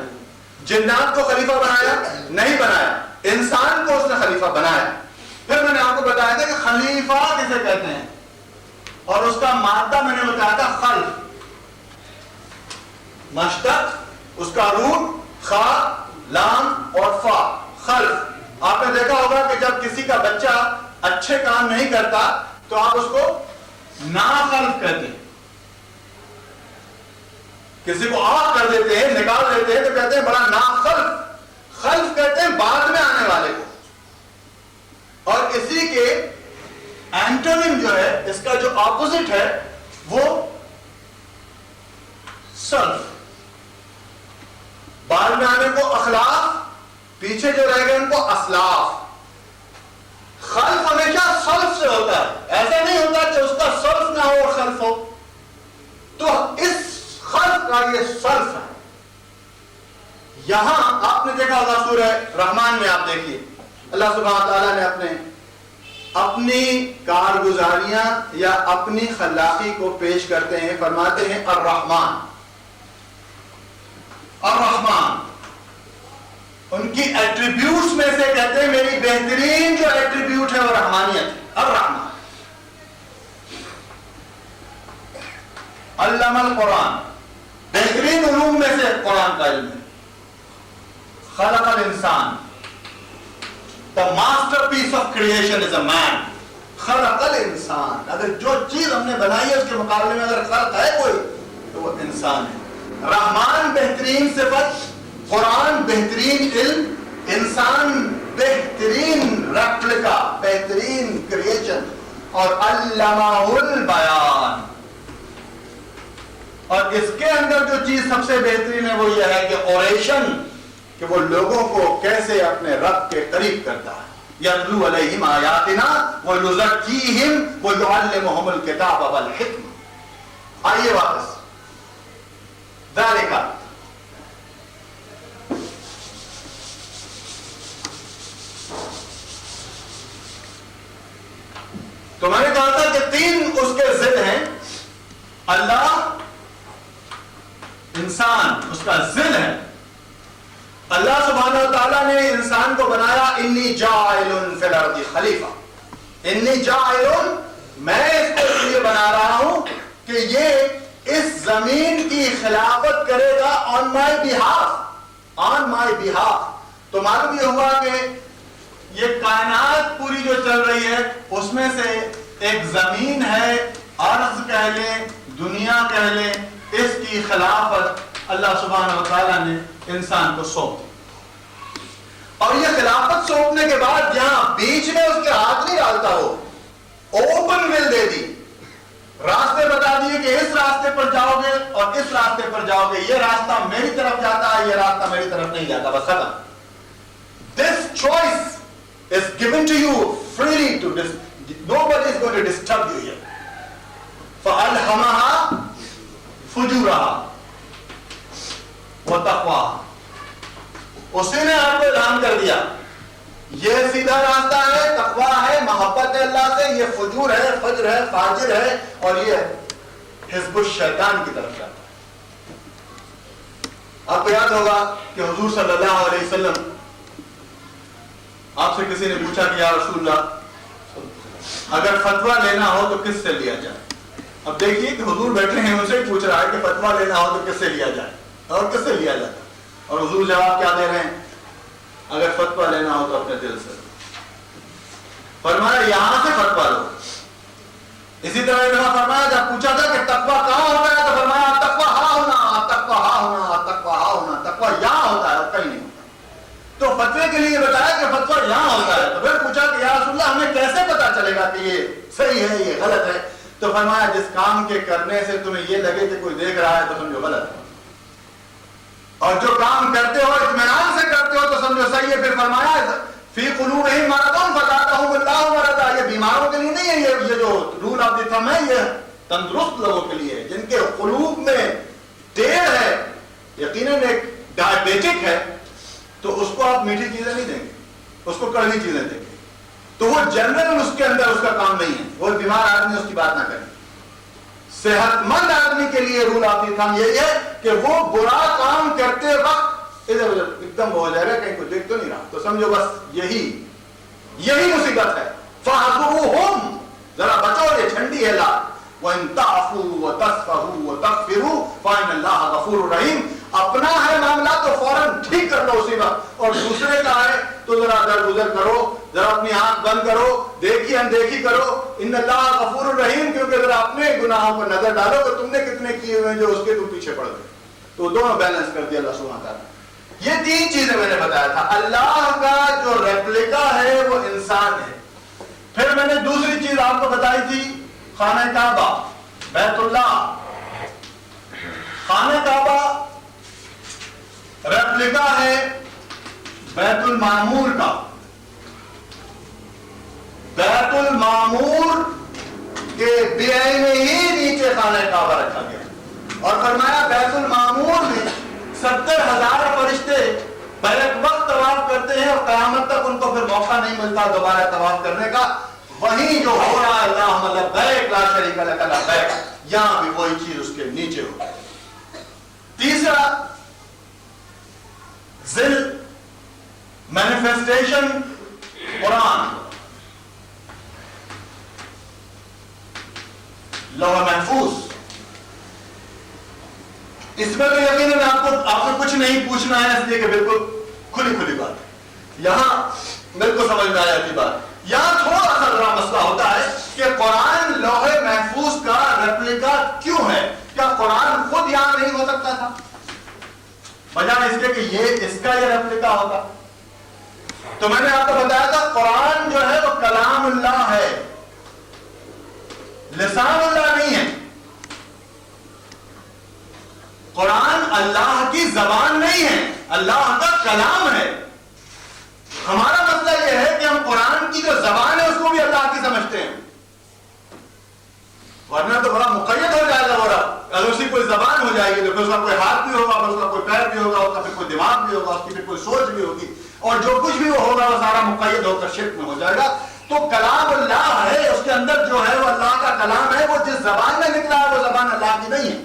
[SPEAKER 1] جنات کو خلیفہ بنایا؟ نہیں بنایا. انسان کو اس نے خلیفہ بنایا. پھر میں نے آپ کو بتایا تھا کہ خلیفہ کسے کہتے ہیں, اور اس کا مادہ میں نے بتایا تھا خلف, مشتق, اس کا روٹ خا, لام اور فا, خلف. آپ نے دیکھا ہوگا کہ جب کسی کا بچہ اچھے کام نہیں کرتا تو آپ اس کو ناخلف کہتے ہیں. کسی کو آف کر دیتے ہیں, نکال دیتے ہیں تو کہتے ہیں بڑا ناخلف. خلف کہتے ہیں بعد میں آنے والے کو. اور اسی کے اینٹونیم جو ہے, اس کا جو اپوزٹ ہے وہ سلف. بعد میں آنے کو اخلاف, پیچھے جو رہ گئے ان کو اسلاف. خلف ہمیشہ سلف سے ہوتا ہے, ایسا نہیں ہوتا کہ اس کا سلف نہ ہو اور خلف ہو. تو اس خلف کا یہ سلف ہے. یہاں آپ نے دیکھا ہوگا سورہ رحمان میں, آپ دیکھیے اللہ سبحانہ تعالیٰ نے اپنی کارگزاریاں یا اپنی خلاقی کو پیش کرتے ہیں, فرماتے ہیں الرحمن. الرحمن ان کی ایٹریبیوٹس میں سے کہتے ہیں میری بہترین جو ایٹریبیوٹ ہے وہ رحمانیت ہے. الرحمن. علم القرآن, بہترین علوم میں سے قرآن کا علم ہے. خلق الانسان, the masterpiece of creation is a man. خلق الانسان, اگر جو چیز ہم نے بنائی ہے اس کے مقابلے میں اگر خلق ہے کوئی تو وہ انسان ہے. رحمان بہترین صفت, قرآن بہترین علم, انسان بہترین ریپلیکا, بہترین کریشن, اور علمہ البیان. اور اس کے اندر جو چیز سب سے بہترین ہے وہ یہ ہے کہ اوریشن, کہ وہ لوگوں کو کیسے اپنے رب کے قریب کرتا ہے. یتلو علیہم آیاتنا ویزکیہم ویعلمہم الکتاب والحکمہ. آئیے واپس. ذالک, تو میں نے کہا تھا کہ 3 اس کے ضد ہیں. اللہ, انسان اس کا ضد ہے. اللہ سبحانہ و تعالیٰ نے انسان کو بنایا انی جاعل فی الارض خلیفہ. انی جاعل, میں اس کو اس لیے بنا رہا ہوں کہ یہ اس زمین کی خلافت کرے گا آن مائی بہاف. تو معلوم یہ ہوا کہ یہ کائنات پوری جو چل رہی ہے اس میں سے ایک زمین ہے، ارض کہہ لیں، دنیا کہہ لیں، اس کی خلافت اللہ سبحانہ و تعالیٰ نے انسان کو سونپ دی. اور یہ خلافت سونپنے کے بعد جہاں بیچ میں اس کے ہاتھ نہیں ڈالتا، وہ اوپن ول دے دی، راستے بتا دیے کہ اس راستے پر جاؤ گے اور اس راستے پر جاؤ گے، یہ راستہ میری طرف جاتا ہے، یہ راستہ میری طرف نہیں جاتا، بس ختم. This choice is given to you freely to nobody is going to disturb you here. فَأَلْهَمَهَا فُجُورَهَا وَتَقْوَاهَا. اسی نے آپ کو اعلان کر دیا یہ سیدھا راستہ ہے، تقویٰ ہے، محبت ہے اللہ سے، یہ فجور ہے، فجر ہے، فاجر ہے، اور یہ حزب الشیطان کی طرف جاتا ہے. آپ کو یاد ہوگا کہ حضور صلی اللہ علیہ وسلم، آپ سے کسی نے پوچھا کہ یا رسول اللہ اگر فتویٰ لینا ہو تو کس سے لیا جائے. اب دیکھیے کہ حضور بیٹھے ہیں، ان سے پوچھ رہا ہے کہ فتویٰ لینا ہو تو کس سے لیا جائے اور کس سے لیا جائے. اور حضور جواب کیا دے رہے ہیں؟ اگر فتویٰ لینا ہو تو اپنے دل سے. فرمایا یہاں سے فتویٰ لو. اسی طرح انہوں نے فرمایا جب پوچھا تھا کہ تقویٰ کہاں ہوتا ہے تو فرمایا تقویٰ ہاں ہونا، تقویٰ ہاں ہونا، تقویٰ ہاں ہونا. تقویٰ یہاں ہوتا ہے اور کہیں نہیں ہوتا. تو فتوے کے لیے بتایا کہ فتویٰ یہاں ہوتا ہے. تو پھر پوچھا کہ یا رسول اللہ ہمیں کیسے پتا چلے گا کہ یہ صحیح ہے یہ غلط ہے؟ تو فرمایا جس کام کے کرنے سے تمہیں یہ لگے کہ کوئی دیکھ رہا ہے تو سمجھو غلط ہے، اور جو کام کرتے ہو اطمینان سے کرتے ہو تو سمجھو صحیح ہے. پھر فرمایا فی قلوبہم مرض فزادہم اللہ مرضا. یہ بیماروں کے لیے نہیں ہے، یہ جو رول آف دی تھم ہے یہ تندرست لوگوں کے لیے ہے، جن کے قلوب میں ٹیڑھ ہے، یقیناً ایک ڈائبیٹک ہے، تو اس کو آپ میٹھی چیزیں نہیں دیں گے، اس کو کڑوی چیزیں دیں گے. تو وہ جنرل اس کے اندر اس کا کام نہیں ہے. وہ بیمار آدمی اس کی بات نہ کرے. صحت مند آدمی کے لیے رول آتی تھا یہ ہے کہ وہ برا کام کرتے وقت ادھر ادھر ایک دم ہو جائے گا، کہیں کوئی دیکھ تو نہیں رہا، تو سمجھو بس یہی مصیبت ہے. فَحَذُرُوهُمْ، ذرا بچو، یہ جھنڈی ہے لا. وَإِن تَعْفُوا وَتَصْفَحُوا وَتَغْفِرُوا فَإِنَّ اللَّهَ غَفُورٌ رَحِيمٌ. اپنا ہے معاملہ تو فوراً ٹھیک کر لو اسی وقت، اور دوسرے کا ہے تو ذرا درگزر کرو، ذرا اپنی آنکھ بند کرو، دیکھی اندیکھی کرو. ان اللہ غفور الرحیم، کیونکہ ذرا اپنے گناہوں پر نظر ڈالو کہ تم نے کتنے کیے ہوئے ہیں جو اس کے تم پیچھے پڑ گئے. تو دونوں بیلنس کر دیا اللہ سبحانہ تعالیٰ. یہ تین چیزیں میں نے بتایا تھا. اللہ کا جو ریپلیکا ہے وہ انسان ہے. پھر میں نے دوسری چیز آپ کو بتائی تھی، خانہ کعبہ، بیت اللہ. خانہ کعبہ ریپلیکا ہے بیت المعمور کا. بیت المعمور کے بیعی میں ہی نیچے خانہ کعبہ رکھا گیا، اور فرمایا بیت المعمور میں 70,000 فرشتے بیک وقت طواف کرتے ہیں، اور قیامت تک ان کو پھر موقع نہیں ملتا دوبارہ طواف کرنے کا. وہیں جو ہو رہا ہے اللہم لبیک لا شریک لک لبیک، یہاں بھی وہی چیز اس کے نیچے ہو. تیسرا ذل مینیفیسٹیشن قرآن، لوح محفوظ. اس میں تو یقیناً آپ سے کچھ نہیں پوچھنا ہے، اس لیے کہ بالکل کھلی بات ہے. یہاں بالکل سمجھ میں آ جاتی بات. یہاں تھوڑا سا ذرا مسئلہ ہوتا ہے کہ قرآن لوح محفوظ کا ریپلیکا کیوں ہے؟ کیا قرآن خود یہاں نہیں ہو سکتا تھا بجائے اس کے کہ یہ اس کا یہ ریپلیکا ہوتا؟ تو میں نے آپ کو بتایا تھا قرآن جو ہے وہ کلام اللہ ہے، لسان اللہ نہیں ہے. قرآن اللہ کی زبان نہیں ہے، اللہ کا کلام ہے. ہمارا مسئلہ یہ ہے کہ ہم قرآن کی جو زبان ہے اس کو بھی اللہ کی سمجھتے ہیں، ورنہ تو بڑا مقید ہو جائے گا. اگر اس کی کوئی زبان ہو جائے گی تو پھر اس کا کوئی ہاتھ بھی ہوگا، پھر اس کا کوئی پیر بھی ہوگا، اس کا پھر کوئی دماغ بھی ہوگا، اس کی پھر کوئی سوچ بھی ہوگی، اور جو کچھ بھی وہ ہوگا وہ سارا مقید ہو کر شرک میں ہو جائے گا. تو کلام اللہ ہے، اس کے اندر جو ہے وہ اللہ کا کلام ہے. وہ جس زبان میں نکلا ہے وہ زبان اللہ کی نہیں ہے.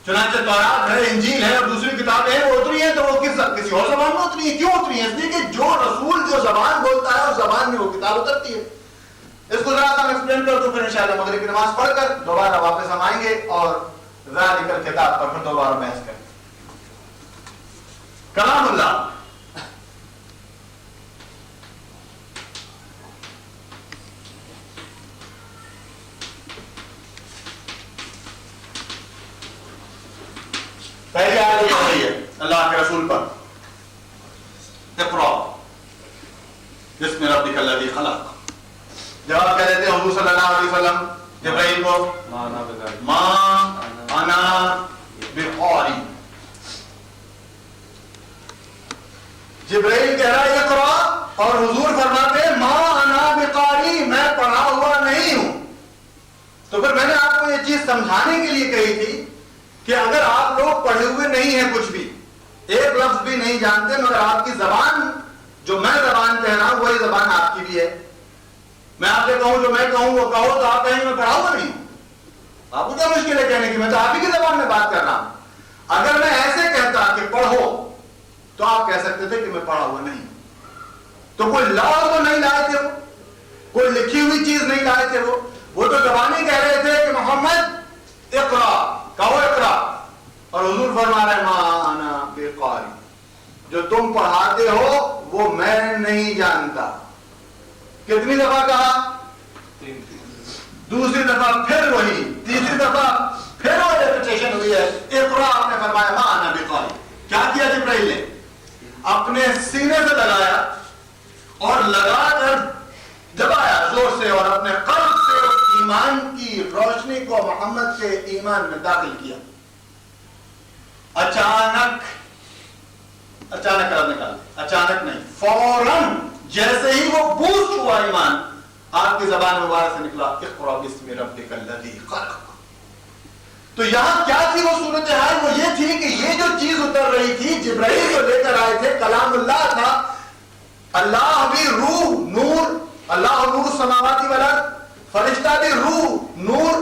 [SPEAKER 1] چنانچہ تورات ہے، انجیل ہے اور دوسری کتابیں ہیں، وہ اتری ہیں تو وہ کسی اور زبان میں اتری ہیں. کیوں اتری ہیں؟ اس لیے کہ جو رسول جو زبان بولتا ہے اس زبان میں وہ کتاب اترتی ہے. اس کو ذرا سا ایکسپلین کر دوں، پھر انشاءاللہ مغرب کی نماز پڑھ کر دوبارہ واپس ہم آئیں گے اور ذالک الکتاب پر پھر دوبارہ بحث کریں گے. کلام اللہ پہلی آیت جو ہے اللہ کے رسول پر، اقرا بسم ربک الذی خلق. جواب کہہ دیتے ہیں حضور صلی اللہ علیہ وسلم جبرائیل کو، ما انا بقاری. جبرائیل کہہ رہا ہے اقرا اور حضور فرماتے ہیں ما انا بقاری، میں پڑھا ہوا نہیں ہوں. تو پھر میں نے آپ کو یہ چیز سمجھانے کے لیے کہی تھی کہ اگر آپ لوگ پڑھے ہوئے نہیں ہیں، کچھ بھی ایک لفظ بھی نہیں جانتے، مگر آپ کی زبان جو میں زبان کہہ رہا ہوں وہی زبان آپ کی بھی ہے، میں آپ سے کہوں جو میں کہوں وہ کہو تو آپ کہیں میں پڑھا ہوا نہیں ہوں. آپ کو کیا مشکل ہے کہنے کی؟ میں تو آپ ہی کی زبان میں بات کر رہا ہوں. اگر میں ایسے کہتا کہ پڑھو تو آپ کہہ سکتے تھے کہ میں پڑھا ہوا نہیں ہوں. تو کوئی لا تو نہیں لائے تھے، وہ کوئی لکھی ہوئی چیز نہیں لائے تھے، وہ تو زبانی کہہ رہے تھے کہ محمد اقرا، کہو اقرا. اور حضور فرما رہے ما انا بقاری، جو تم پڑھاتے ہو وہ میں نہیں جانتا. کتنی دفعہ کہا؟ دوسری دفعہ پھر وہی، تیسری دفعہ پھر وہ ریپیٹیشن ہوئی ہے. اقرا آپ نے فرمایا ما انا بقاری. کیا کیا جبرائیل نے؟ اپنے سینے سے لگایا اور لگا کر دبایا زور سے اور اپنے قلب سے ایمان کی روشنی کو محمد کے ایمان میں داخل کیا. اچانک نکال، اچانک نہیں، فوراً جیسے ہی وہ بوسٹ ہوا ایمان، آپ کی زبان مبارک سے نکلا اقرا بسم ربک الذی خلق. تو یہاں کیا تھی وہ صورتحال؟ وہ یہ تھی کہ یہ جو چیز اتر رہی تھی، جبرائیل جو لے کر آئے تھے، کلام اللہ تھا. اللہ بھی روح نور، اللہ نور السماوات والارض، فرشتہ بھی روح نور،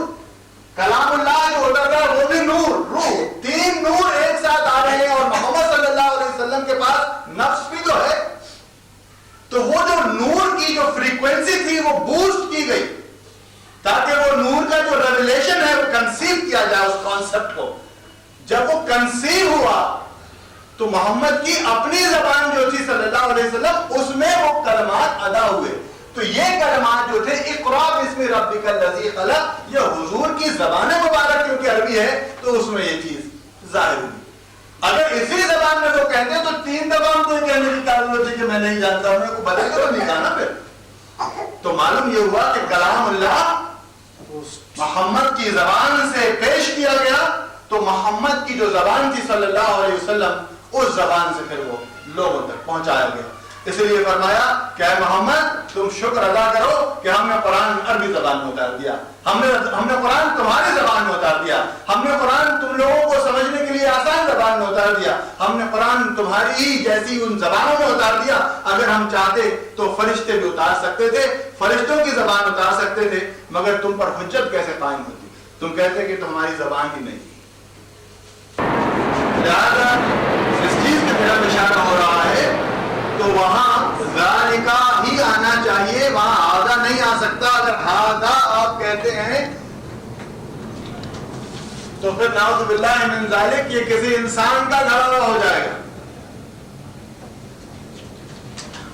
[SPEAKER 1] کلام اللہ جو اتر رہا ہے وہ بھی نور روح، تین نور ایک ساتھ آ رہے ہیں. اور محمد صلی اللہ علیہ وسلم کے پاس نفس بھی تو ہے. تو وہ جو نور کی جو فریکوینسی تھی وہ بوسٹ کی گئی تاکہ وہ نور کا جو ریویلیشن ہے وہ کنسیو کیا جائے اس کانسیپٹ کو. جب وہ کنسیو ہوا تو محمد کی اپنی زبان جو تھی صلی اللہ علیہ وسلم، اس میں وہ کلمات ادا ہوئے. تو یہ کلمات جو تھے اقرا بسم ربک الذی خلق، یہ حضور کی زبان مبارک کیونکہ عربی ہے تو اس میں یہ چیز ظاہر ہوئی. اگر اسی زبان میں وہ کہتے تو تین دفعہ ہم کو کہنے کی ضرورت ہے کہ میں نہیں جانتا ہوں، کو بدل کے تو نہیں کہا نا. پھر تو معلوم یہ ہوا کہ کلام اللہ محمد کی زبان سے پیش کیا گیا، تو محمد کی جو زبان تھی صلی اللہ علیہ وسلم، اس زبان سے پھر وہ لوگوں تک پہنچایا گیا. اس لیے فرمایا کہ اے محمد تم شکر ادا کرو کہ ہم نے قرآن عربی زبان میں اتار دیا، ہم نے قرآن تمہاری زبان میں اتار دیا، ہم نے قرآن تم لوگوں کو سمجھنے کے لیے آسان زبان میں اتار دیا، ہم نے قرآن تمہاری ہی جیسی ان زبانوں میں اتار دیا. اگر ہم چاہتے تو فرشتے بھی اتار سکتے تھے، فرشتوں کی زبان اتار سکتے تھے، مگر تم پر حجت کیسے قائم ہوتی؟ تم کہتے کہ تمہاری زبان ہی نہیں. لہذا اس چیز کی طرف اشارہ ہو رہا ہے تو وہاں ذالکا ہی آنا چاہیے، وہاں آدھا نہیں آ سکتا. اگر آدھا آپ کہتے ہیں تو پھر نعوذ باللہ من ذالک یہ کسی انسان کا گھڑا ہو جائے گا.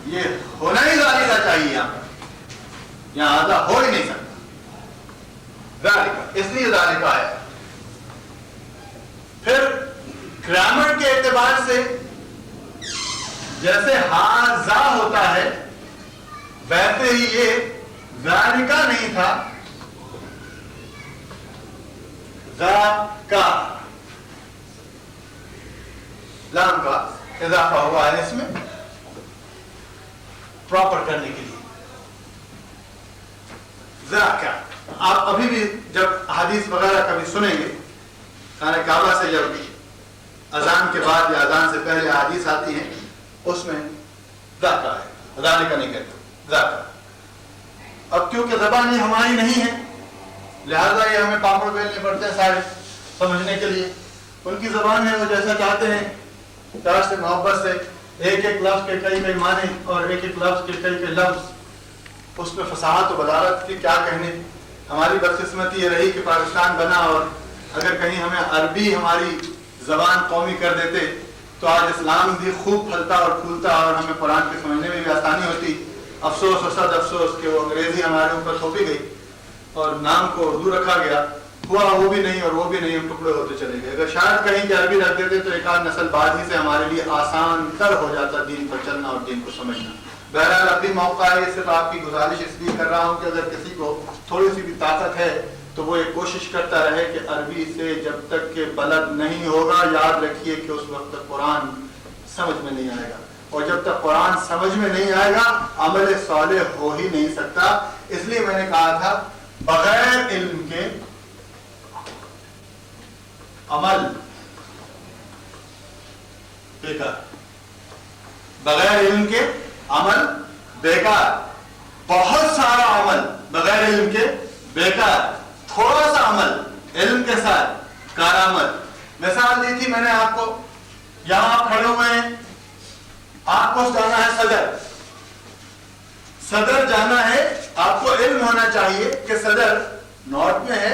[SPEAKER 1] یہ ہونا ہی ذالکا چاہیے، یہاں آدھا ہو ہی نہیں سکتا. ذالکا اس لیے ذالکا ہے. پھر گرامر کے اعتبار سے جیسے ہاذا ہوتا ہے ویسے ہی یہ ذالکا نہیں تھا، ذاکا لام کا اضافہ ہوا ہے اس میں پراپر کرنے کے لیے. ذاکا آپ ابھی بھی جب حدیث وغیرہ کبھی سنیں گے، خانہ کعبہ سے جب اذان کے بعد یا اذان سے پہلے حدیث آتی ہیں اس میں ذاکا ہے، ذالکا نہیں کہتے، ذاکا. اب کیونکہ زبان یہ ہماری نہیں ہے لہذا یہ ہمیں پاپڑ بیلنے پڑتے ہیں سارے سمجھنے کے لیے. ان کی زبان ہے، وہ جیسا چاہتے ہیں پیار سے محبت سے ایک ایک لفظ کے کئی کئی معنی اور ایک ایک لفظ کے کئی کئی لفظ اس میں فصاحت و بلاغت کی کیا کہنے. ہماری بدقسمتی یہ رہی کہ پاکستان بنا اور اگر کہیں ہمیں عربی ہماری زبان قومی کر دیتے تو آج اسلام بھی خوب پھلتا اور پھولتا اور ہمیں قرآن کے سمجھنے میں بھی آسانی ہوتی. افسوس اور صد افسوس کہ وہ انگریزی ہمارے اوپر تھوپی گئی اور نام کو اردو رکھا گیا. ہوا وہ بھی نہیں اور وہ بھی نہیں, ہم ٹکڑے ہوتے چلے گئے. اگر شاید کہیں کہ عربی رکھ دیتے تو ایک آدھ نسل بعد ہی سے ہمارے لیے آسان تر ہو جاتا دین پر چلنا اور دین کو سمجھنا. بہرحال ابھی موقع ہے, صرف آپ کی گزارش اس لیے کر رہا ہوں کہ اگر کسی کو تھوڑی سی بھی طاقت ہے تو وہ ایک کوشش کرتا رہے کہ عربی سے جب تک کہ بلد نہیں ہوگا, یاد رکھیے کہ اس وقت تک قرآن سمجھ میں نہیں آئے گا, اور جب تک قرآن سمجھ میں نہیں آئے گا عمل صالح ہو ہی نہیں سکتا. اس لیے میں نے کہا تھا بغیر علم کے عمل بیکار, بغیر علم کے عمل بیکار, بہت سارا عمل بغیر علم کے بیکار, تھوڑا سا عمل علم کے ساتھ کارآمد. مثال دی تھی میں نے آپ کو, یہاں آپ کھڑے ہوئے ہیں, آپ کو جانا ہے صدر جانا ہے, آپ کو علم ہونا چاہیے کہ صدر نارتھ میں ہے,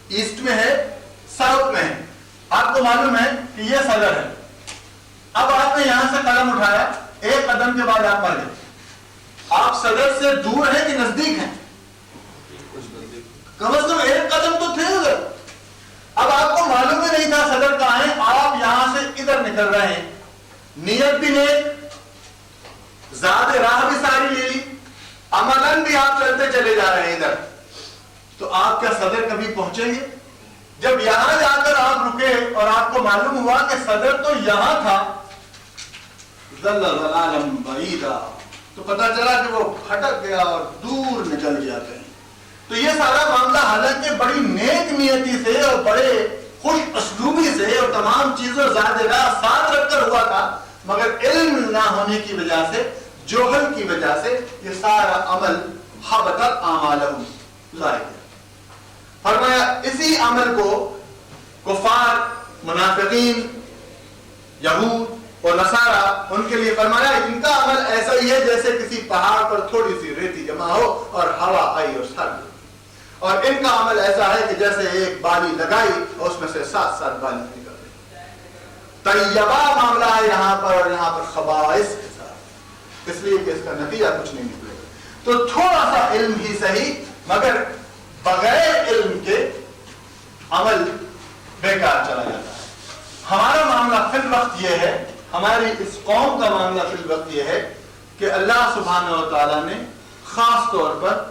[SPEAKER 1] ایسٹ میں ہے, ساؤتھ میں ہے. آپ کو معلوم ہے کہ یہ صدر ہے. اب آپ نے یہاں سے قدم اٹھایا, ایک قدم کے بعد آپ مر گئے. آپ صدر سے دور ہیں کہ نزدیک ہیں؟ کم از کم ایک قدم تو تھے ادھر. اب آپ کو معلوم ہی نہیں تھا صدر کہاں ہے, آپ یہاں سے ادھر نکل رہے ہیں, نیت بھی نیک, زاد راہ بھی ساری لے لی, عملاً بھی آپ چلتے چلے جا رہے ہیں ادھر, تو آپ کیا صدر کبھی پہنچیں گے؟ جب یہاں جا کر آپ رکے اور آپ کو معلوم ہوا کہ صدر تو یہاں تھا, ظلالم بعیدا, تو پتا چلا کہ وہ پھٹک گیا اور دور نکل گیا کہیں. تو یہ سارا معاملہ حالانکہ بڑی نیک نیتی سے اور بڑے خوش اسلوبی سے اور تمام چیزوں زیادہ ساتھ رکھ کر ہوا تھا, مگر علم نہ ہونے کی وجہ سے, جوہل کی وجہ سے یہ سارا عمل حبطت اعمالہم ضائع گیا. فرمایا اسی عمل کو کفار, منافقین, یہود اور نصارا, ان کے لیے فرمایا ان کا عمل ایسا ہی ہے جیسے کسی پہاڑ پر تھوڑی سی ریتی جمع ہو اور ہوا آئی اور سر گئی, اور ان کا عمل ایسا ہے کہ جیسے ایک بالی لگائی اور اس میں سے 7 بالی نکل گئی. طیبہ معاملہ ہے یہاں پر, اور یہاں پر خبائث کے ساتھ, اس لیے کہ اس کا نتیجہ کچھ نہیں نکلے گا. تو تھوڑا سا علم ہی صحیح, مگر بغیر علم کے عمل بیکار چلا جاتا ہے. ہمارا معاملہ فی الوقت یہ ہے, ہماری اس قوم کا معاملہ فی الوقت یہ ہے کہ اللہ سبحانہ و تعالیٰ نے خاص طور پر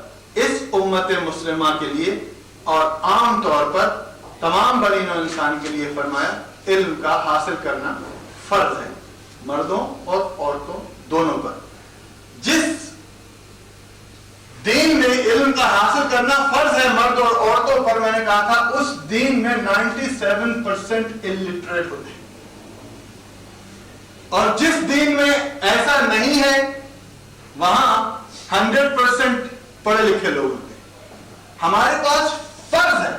[SPEAKER 1] اس امت مسلمہ کے لیے اور عام طور پر تمام بنی نوع انسان کے لیے فرمایا علم کا حاصل کرنا فرض ہے, مردوں اور عورتوں دونوں پر. جس دین میں علم کا حاصل کرنا فرض ہے مرد اور عورتوں پر, میں نے کہا تھا اس دین میں 97% الٹریٹ ہوتے ہیں, اور جس دین میں ایسا نہیں ہے وہاں 100% پڑھے لکھے لوگ ہوتے ہیں. ہمارے پاس فرض ہے,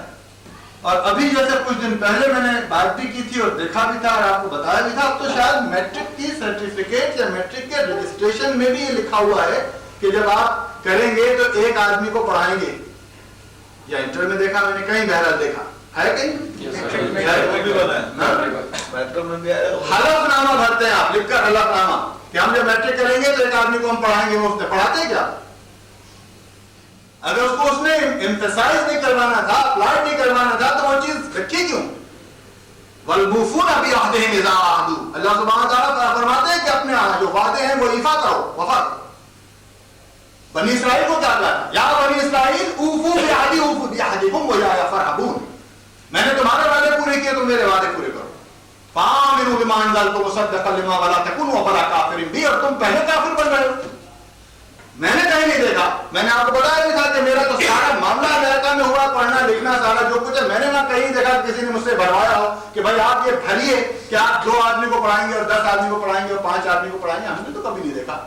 [SPEAKER 1] اور ابھی جیسے کچھ دن پہلے میں نے بات بھی کی تھی اور دیکھا بھی تھا اور آپ کو بتایا بھی تھا, اب تو شاید میٹرک کی سرٹیفکیٹ یا میٹرک کے رجسٹریشن میں بھی یہ لکھا ہوا ہے کہ جب آپ کریں گے تو ایک آدمی کو پڑھائیں گے, یا انٹر میں دیکھا میں نے کہیں, بہرحال دیکھا ہے کہیں حلف نامہ بھرتے ہیں آپ, لکھ کر حلف نامہ کہ ہم جب میٹرک کریں گے تو ایک آدمی کو ہم پڑھائیں گے. وہ اس نے پڑھاتے کیا؟ اگر اس کو اس نے ایمفیسائز نہیں کروانا تھا, اپلائی نہیں کروانا تھا, تو وہ چیز رکھی کیوں؟ والموفون بعہدہم اذا عاہدوا, اللہ سبحانہ تعالیٰ فرماتے ہیں کہ اپنے جو وعدے ہیں وہ ایفا کرو, وفا کرو. بنی اسرائیل کو کیا کہا؟ یا بنی اسرائیل اوفوا بعہدی اوفوا بعہدکم وایایا فارہبون, میں نے تمہارے وعدے پورے کیے, تم میرے وعدے پورے کرو. فآمنوا بما انزلت مصدقا لما ولا تکونوا ولا کافر بھی, اور تم پہلے کافر بن رہے ہو. میں نے کہیں نہیں دیکھا, میں نے آپ کو بتایا بھی تھا کہ میرا تو سارا معاملہ امریکہ میں ہوا, پڑھنا لکھنا سارا جو کچھ ہے, میں نے نہ کہیں دیکھا کسی نے مجھ سے بھروایا ہو کہ بھائی آپ یہ بھریے کہ آپ 2 آدمی کو پڑھائیں گے اور 10 آدمی کو پڑھائیں گے اور 5 آدمی کو پڑھائیں گے. ہم نے تو کبھی نہیں دیکھا.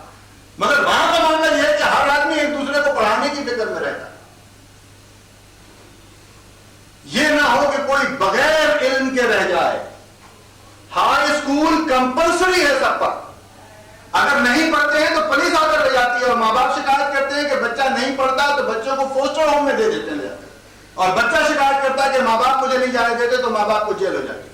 [SPEAKER 1] مگر وہاں کا معاملہ یہ ہے کہ ہر آدمی ایک دوسرے کو پڑھانے کی فکر میں رہتا ہے. یہ نہ ہو کہ کوئی بغیر علم کے رہ جائے. ہائی اسکول کمپلسری ہے سب پر, اگر نہیں پڑھتے ہیں تو پولیس آ کر لے جاتی ہے اور ماں باپ شکایت کرتے ہیں کہ بچہ نہیں پڑھتا تو بچوں کو فوسٹر ہوم میں دے دیتے ہیں، اور بچہ شکایت کرتا ہے کہ ماں باپ مجھے نہیں جانے دیتے تو ماں باپ کو جیل ہو جاتی۔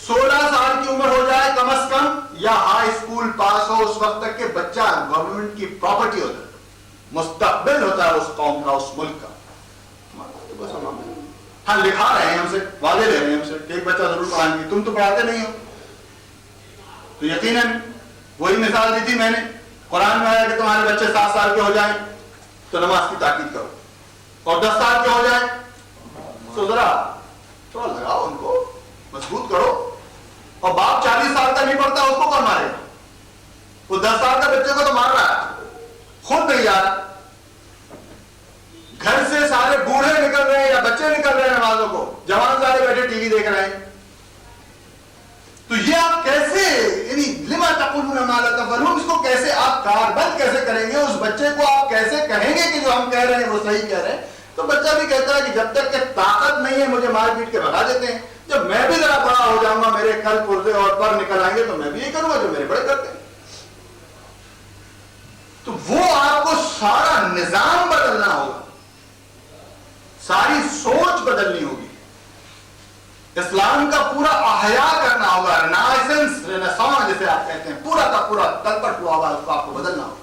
[SPEAKER 1] 16 سال کی عمر ہو جائے کم از کم، یا ہائی اسکول پاس ہو، اس وقت تک کہ بچہ گورنمنٹ کی پراپرٹی ہوتا ہے، مستقبل ہوتا ہے اس قوم کا، اس ملک کا۔ ہاں لکھا رہے ہیں ہم سے، وعدے لے رہے ہیں ہم سے کہ ایک بچہ ضرور پڑھائیں گے، تم تو پڑھاتے نہیں ہو۔ تو یقیناً وہی مثال دی تھی میں نے، قرآن میں آیا کہ تمہارے بچے 7 سال کے ہو جائیں تو نماز کی تاکید کرو، اور 10 سال کے ہو جائیں تو ذرا تھوڑا لگاؤ ان کو، مضبوط کرو۔ اور باپ 40 سال کا نہیں پڑھتا، اس کو کون مارے گا؟ وہ 10 سال کا بچے کو تو مار رہا ہے، خود نہیں یار۔ گھر سے سارے بوڑھے نکل رہے ہیں یا بچے نکل رہے ہیں نمازوں کو، جوان سارے بیٹھے ٹی وی دیکھ رہے ہیں۔ تو یہ آپ کیسے، یعنی لما تقولون ما لا تفعلون، اس کو کیسے آپ کاربند کیسے کریں گے؟ اس بچے کو آپ کیسے کہیں گے کہ جو ہم کہہ رہے ہیں وہ صحیح کہہ رہے ہیں؟ تو بچہ بھی کہتا ہے کہ جب تک کہ طاقت نہیں ہے مجھے مار پیٹ کے بھگا دیتے ہیں، جب میں بھی ذرا بڑا ہو جاؤں گا، میرے کل پرزے اور پر نکل آئیں گے تو میں بھی یہ کروں گا جو میرے بڑے کرتے ہیں۔ تو وہ آپ کو سارا نظام بدلنا ہوگا، ساری سوچ بدلنی ہوگی، اسلام کا پورا احیاء کرنا ہوگا، رینائسنس، رینیسانس جسے آپ کہتے ہیں، پورا کا پورا تلپٹ ہوا ہوا اس کو آپ کو بدلنا ہوگا۔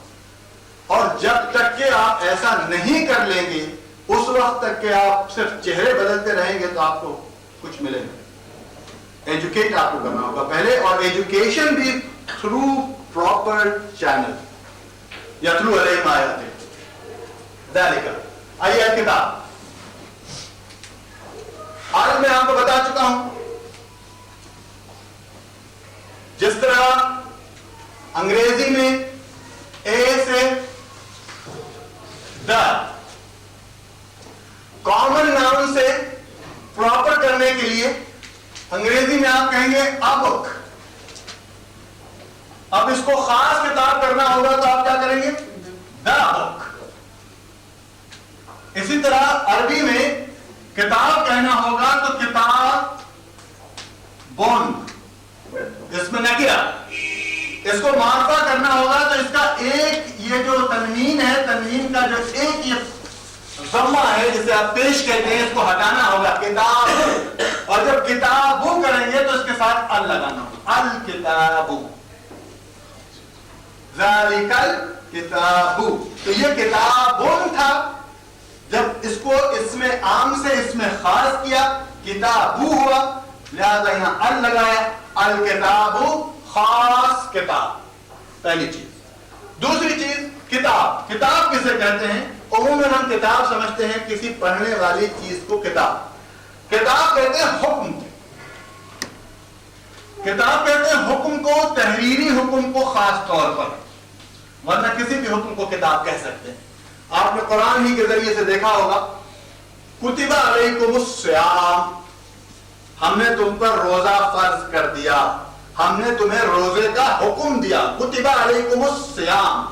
[SPEAKER 1] اور جب تک کہ آپ ایسا نہیں کر لیں گے، اس وقت تک کہ آپ صرف چہرے بدلتے رہیں گے تو آپ کو کچھ ملے گا۔ ایجوکیٹ آپ کو کرنا ہوگا پہلے، اور ایجوکیشن بھی تھرو پراپر چینل یا تھرو علیہم آیات ذالک۔ آئیے کتاب، آج میں آپ کو بتا چکا ہوں جس طرح انگریزی میں اے سے دا، کامن ناؤن سے پراپر کرنے کے لیے انگریزی میں آپ کہیں گے a book۔ اب اس کو خاص کتاب کرنا ہوگا تو آپ کیا کریں گے؟ دا بک۔ اسی طرح عربی میں کتاب کہنا ہوگا تو کتاب بون، اس میں نکرہ، اس کو معرفہ کرنا ہوگا تو اس کا ایک یہ جو تنوین ہے، تنوین کا جو ایک یہ ضمہ ہے جسے آپ پیش کہتے ہیں، اس کو ہٹانا ہوگا، کتاب۔ اور جب کتابو کریں گے تو اس کے ساتھ ال لگانا ہوگا، الکتابو، ذالک الکتابو۔ تو یہ کتابون تھا، جب اس کو اس میں عام سے اس میں خاص کیا، کتابو ہوا، لہذا یہاں ال لگایا، الکتابو خاص کتاب، پہلی چیز۔ دوسری چیز کتاب، کتاب کسے کہتے ہیں؟ عموماً ہم کتاب سمجھتے ہیں کسی پڑھنے والی چیز کو کتاب، کتاب کہتے ہیں حکم، کتاب کہتے ہیں حکم کو، تحریری حکم کو خاص طور پر، ورنہ کسی بھی حکم کو کتاب کہہ سکتے ہیں۔ آپ نے قرآن ہی کے ذریعے سے دیکھا ہوگا، کتب علیکم الصیام، ہم نے تم پر روزہ فرض کر دیا، ہم نے تمہیں روزے کا حکم دیا، کتب علیکم الصیام،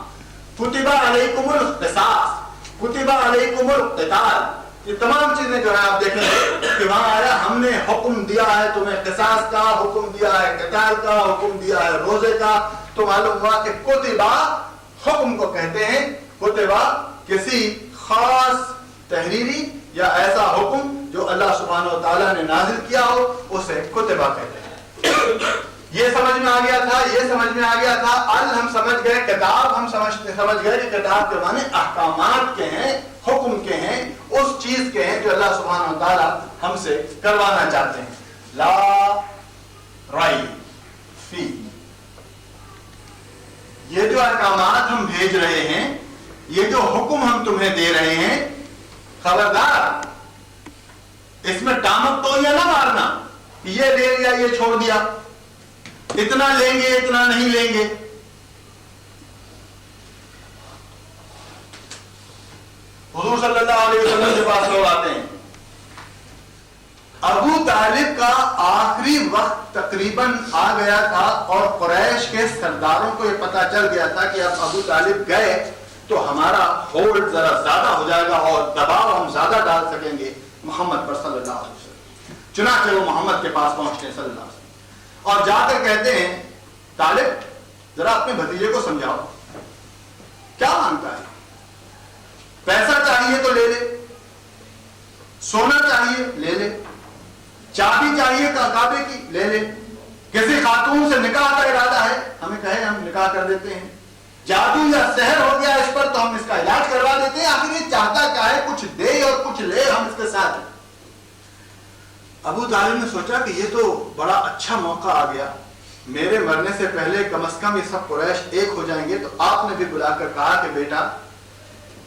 [SPEAKER 1] کتب علیکم القصاص، کتب علیکم القتال، یہ تمام چیزیں جو ہیں آپ دیکھیں گے کہ وہاں آیا ہم نے حکم دیا ہے تمہیں، قصاص کا حکم دیا ہے، قتال کا حکم دیا ہے، روزے کا۔ تو معلوم ہوا کہ کتبہ حکم کو کہتے ہیں، کتبہ کسی خاص تحریری یا ایسا حکم جو اللہ سبحانہ و تعالیٰ نے نازل کیا ہو اسے کتبہ کہتے ہیں۔ یہ سمجھ میں آ گیا تھا، یہ سمجھ میں آ گیا تھا۔ ال ہم سمجھ گئے، کتاب ہم سمجھ گئے کہ کتاب کے معنی احکامات کے ہیں، حکم کے ہیں، اس چیز کے ہیں جو اللہ سبحانہ و تعالیٰ ہم سے کروانا چاہتے ہیں۔ لا ریب فی، یہ جو احکامات ہم بھیج رہے ہیں، یہ جو حکم ہم تمہیں دے رہے ہیں، خبردار اس میں ٹامک تو یا نہ مارنا، یہ لے لیا یہ چھوڑ دیا، اتنا لیں گے اتنا نہیں لیں گے۔ حضور صلی اللہ علیہ وسلم کے پاس لوگ آتے ہیں، ابو طالب کا آخری وقت تقریباً آ گیا تھا، اور قریش کے سرداروں کو یہ پتا چل گیا تھا کہ اب ابو طالب گئے تو ہمارا ہولڈ ذرا زیادہ ہو جائے گا اور دباؤ ہم زیادہ ڈال سکیں گے محمد پر صلی اللہ علیہ وسلم۔ چنانچہ وہ محمد کے پاس پہنچتے ہیں صلی اللہ علیہ وسلم، اور جا کر کہتے ہیں طالب ذرا اپنے بھتیجے کو سمجھاؤ، کیا مانگتا ہے؟ پیسہ چاہیے تو لے لے، سونا چاہیے لے لے، چابی چاہیے کعبے کی لے لے، کسی خاتون سے نکاح کا ارادہ ہے، ہمیں کہے ہم نکاح کر دیتے ہیں، جادو یا سحر ہو گیا اس پر تو ہم اس کا علاج کروا دیتے ہیں، آخر یہ چاہتا کیا ہے؟ کچھ دے اور کچھ لے، ہم اس کے ساتھ ہیں۔ ابو طالب نے سوچا کہ یہ تو بڑا اچھا موقع آ گیا، میرے مرنے سے پہلے کم از کم یہ سب قریش ایک ہو جائیں گے، تو آپ نے بھی بلا کر کہا کہ بیٹا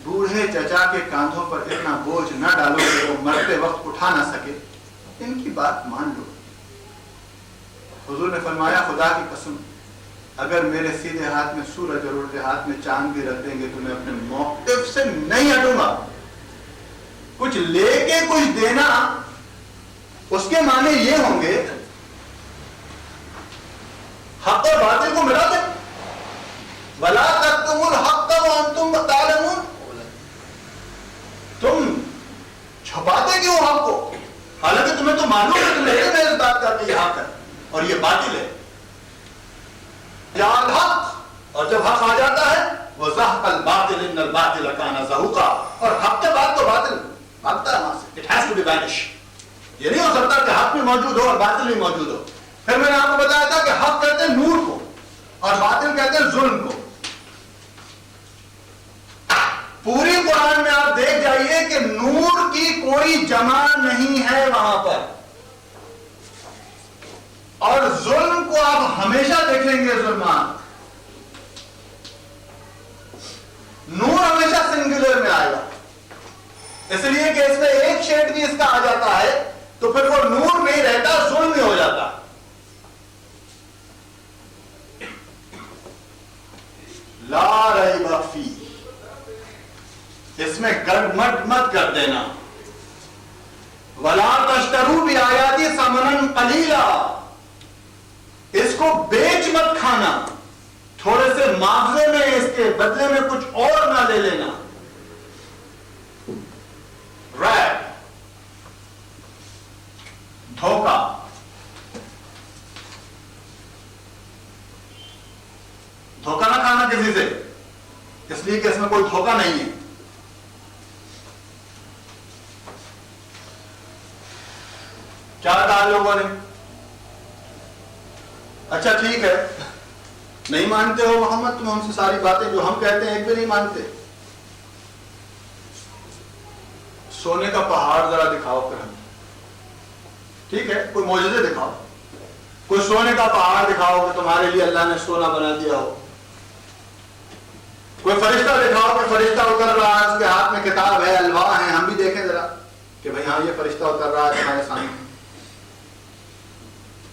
[SPEAKER 1] بوڑھے چچا کے کاندھوں پر اتنا بوجھ نہ ڈالو کہ وہ مرتے وقت اٹھا نہ سکے، ان کی بات مان لو۔ حضور نے فرمایا خدا کی قسم اگر میرے سیدھے ہاتھ میں سورج اور الٹے ہاتھ میں چاند بھی رکھ دیں گے تو میں اپنے موقف سے نہیں ہٹوں گا۔ کچھ لے کے کچھ دینا اس کے معنی یہ ہوں گے حق اور باطل کو ملا دیں، وَلَا تَكْتُمُوا الْحَقَّ وَأَنْتُمْ تَعْلَمُونَ، تم چھپاتے کیوں حق کو حالانکہ تمہیں تو معلوم ہے، تمہیں میں اس بات کا کہ یہ حق ہے اور یہ باطل ہے۔ جاء الحق، اور جب حق آ جاتا ہے وَزَهَقَ الْبَاطِلُ إِنَّ الْبَاطِلَ كَانَ زَهُوقًا، اور حق کے بعد تو باطل بھاگتا ہے وہاں سے، it has to be vanish۔ یہ نہیں ہو سکتا کہ حق بھی موجود ہو اور باطل بھی موجود ہو۔ پھر میں نے آپ کو بتایا تھا کہ حق کہتے ہیں نور کو اور باطل کہتے ہیں ظلم کو۔ پوری قرآن میں آپ دیکھ جائیے کہ نور کی کوئی جمع نہیں ہے وہاں پر، اور ظلم کو آپ ہمیشہ دیکھیں گے ظلمات۔ نور ہمیشہ سنگولر میں آئے گا، اس لیے کہ اس میں ایک شیڈ بھی اس کا آ جاتا ہے تو پھر وہ نور نہیں رہتا، ظلم میں ہو جاتا۔ لا ریب فیہ، اس میں گڑبڑ مت کر دینا۔ وَلَا تَشْتَرُوا بِآيَاتِي ثَمَنًا قَلِيلًا، اس کو بیچ مت کھانا، تھوڑے سے معاوضے میں اس کے بدلے میں کچھ اور نہ لے لینا۔ ریب، دھوکہ، دھوکہ نہ کھانا کسی سے، اس لیے کہ اس میں کوئی دھوکہ نہیں ہے۔ کیا کہا لوگوں نے؟ اچھا ٹھیک ہے، نہیں مانتے ہو محمد تم ہم سے ساری باتیں جو ہم کہتے ہیں ایک بھی نہیں مانتے، سونے کا پہاڑ ذرا دکھاؤ پھر ہمیں، ٹھیک ہے کوئی معجزے دکھاؤ، کوئی سونے کا پہاڑ دکھاؤ کہ تمہارے لیے اللہ نے سونا بنا دیا ہو، کوئی فرشتہ دکھاؤ کہ فرشتہ اتر رہا ہے، اس کے ہاتھ میں کتاب ہے، الواح ہیں، ہم بھی دیکھیں ذرا کہ بھئی ہاں یہ فرشتہ اتر رہا ہے تمہارے سامنے۔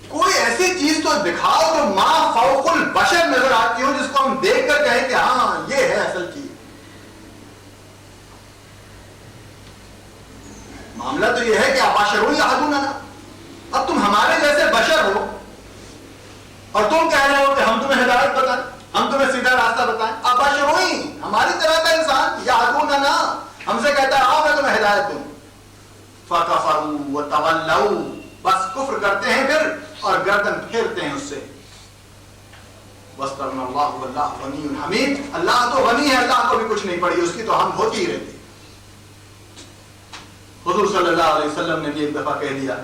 [SPEAKER 1] کوئی ایسی چیز تو دکھاؤ جو ما فوق البشر نظر آتی ہو، جس کو ہم دیکھ کر کہیں کہ ہاں یہ ہے اصل چیز۔ معاملہ تو یہ ہے کہ ابشرون یہدوننا، اب تم ہمارے جیسے بشر ہو اور تم کہہ رہے ہو کہ ہم تمہیں ہدایت بتائیں، ہم تمہیں سیدھا راستہ بتائیں، ابشرون ہماری طرح کا انسان، یہدوننا ہم سے کہتا ہے آؤ میں تمہیں ہدایت دوں، فکفروا وتولوا بس کفر کرتے ہیں پھر اور گردن پھیرتے ہیں اس سے۔ واستغفر اللہ واللہ غنی حمید، اللہ تو غنی ہے، اللہ کو بھی کچھ نہیں پڑی، اس کی تو ہم ہوتی ہی رہتی۔ حضور صلی اللہ علیہ وسلم نے بھی ایک دفعہ کہہ دیا،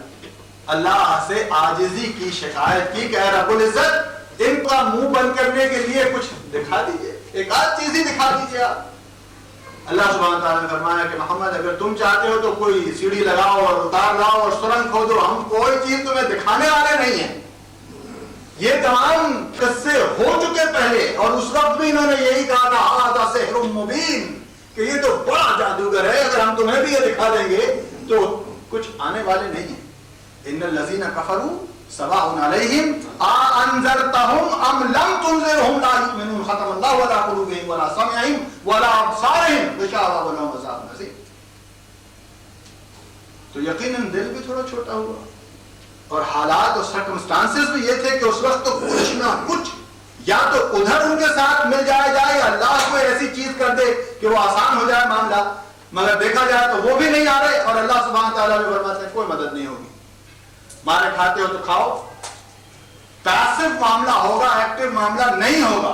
[SPEAKER 1] اللہ سے عاجزی کی شکایت کی کہ اے رب العزت ان کا منہ بند کرنے کے لیے کچھ دکھا دیجئے، ایک آدھ چیز ہی دکھا دیجئے آپ۔ اللہ سبحانہ تعالیٰ نے فرمایا کہ محمد اگر تم چاہتے ہو تو کوئی سیڑھی لگاؤ اور اتار لاؤ اور سرنگ کھودو، ہم کوئی چیز تمہیں دکھانے والے نہیں ہیں۔ یہ تمام قصے ہو چکے پہلے، اور اس وقت بھی انہوں نے یہی کہا تھا ھذا سحر مبین، کہ یہ تو بڑا جادوگر ہے، اگر ہم تمہیں بھی یہ دکھا دیں گے تو کچھ آنے والے نہیں ہیں۔ ان الذین کفروا سواء علیہم اانذرتہم ام لم تنذرہم لا یؤمنون، ختم اللہ علی قلوبہم ولا سمعہم ولا ابصارہم غشاوۃ ولہم عذاب عظیم۔ تو یقیناً دل بھی تھوڑا چھوٹا ہوا، اور حالات اور سرکمسٹانسز بھی یہ تھے کہ اس وقت تو کچھ نہ کچھ یا تو ادھر ان کے ساتھ مل جائے یا اللہ کوئی ایسی چیز کر دے کہ وہ آسان ہو جائے معاملہ، مگر دیکھا جائے تو وہ بھی نہیں آ رہے، اور اللہ سبحانہ تعالیٰ بھی فرماتے ہیں کوئی مدد نہیں ہوگی، مارے کھاتے ہو تو کھاؤ، پیسو معاملہ ہوگا، ایکٹیو معاملہ نہیں ہوگا،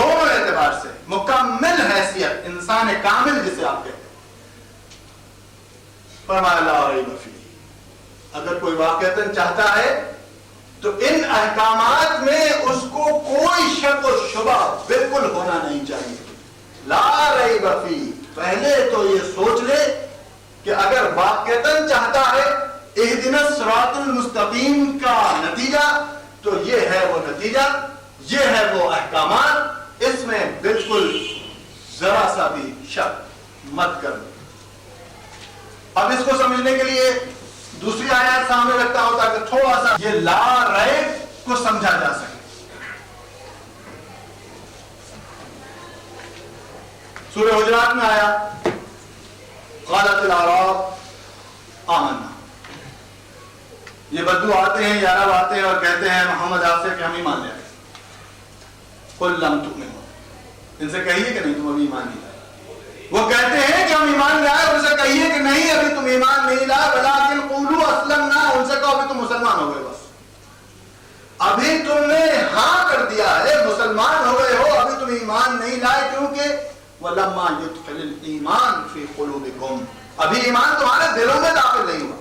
[SPEAKER 1] دونوں اعتبار سے مکمل حیثیت، انسان کامل جسے آپ کہتے ہیں. فرمایا لا ریب فیہ، اگر کوئی واقعتاً چاہتا ہے تو ان احکامات میں اس کو کوئی شک و شبہ بالکل ہونا نہیں چاہیے. لا ریب فیہ، پہلے تو یہ سوچ لے کہ اگر واقعتاً چاہتا ہے اہدنا الصراط المستقیم کا نتیجہ تو یہ ہے وہ نتیجہ، یہ ہے وہ احکامات، اس میں بالکل ذرا سا بھی شک مت کرو. اب اس کو سمجھنے کے لیے دوسری آیات سامنے رکھتا ہوں تاکہ تھوڑا سا یہ لا ریب کو سمجھا جا سکے. سورہ حجرات میں آیا قالت الاعراب آمنا. یہ بدو آتے ہیں، یارب آتے ہیں اور کہتے ہیں محمد آپ سے کہ ہم ایمان لے آئے. قل لم تؤمنوا، ان سے کہیے کہ نہیں تم ابھی ایمان نہیں لائے. وہ کہتے ہیں کہ ہم ایمان لے آئے، اور ان سے کہیے کہ نہیں ابھی تم ایمان نہیں لائے. ولکن قولوا اسلمنا، ان سے کہو ابھی تم مسلمان ہو گئے، بس ابھی تم نے ہاں کر دیا ہے، مسلمان ہو گئے ہو، ابھی تم ایمان نہیں لائے. کیونکہ وَلَمَّا يُدْخِلِ الْإِيمَانُ فِي قُلُوبِكُمْ، ابھی ایمان تمہارے دلوں میں داخل نہیں ہوا.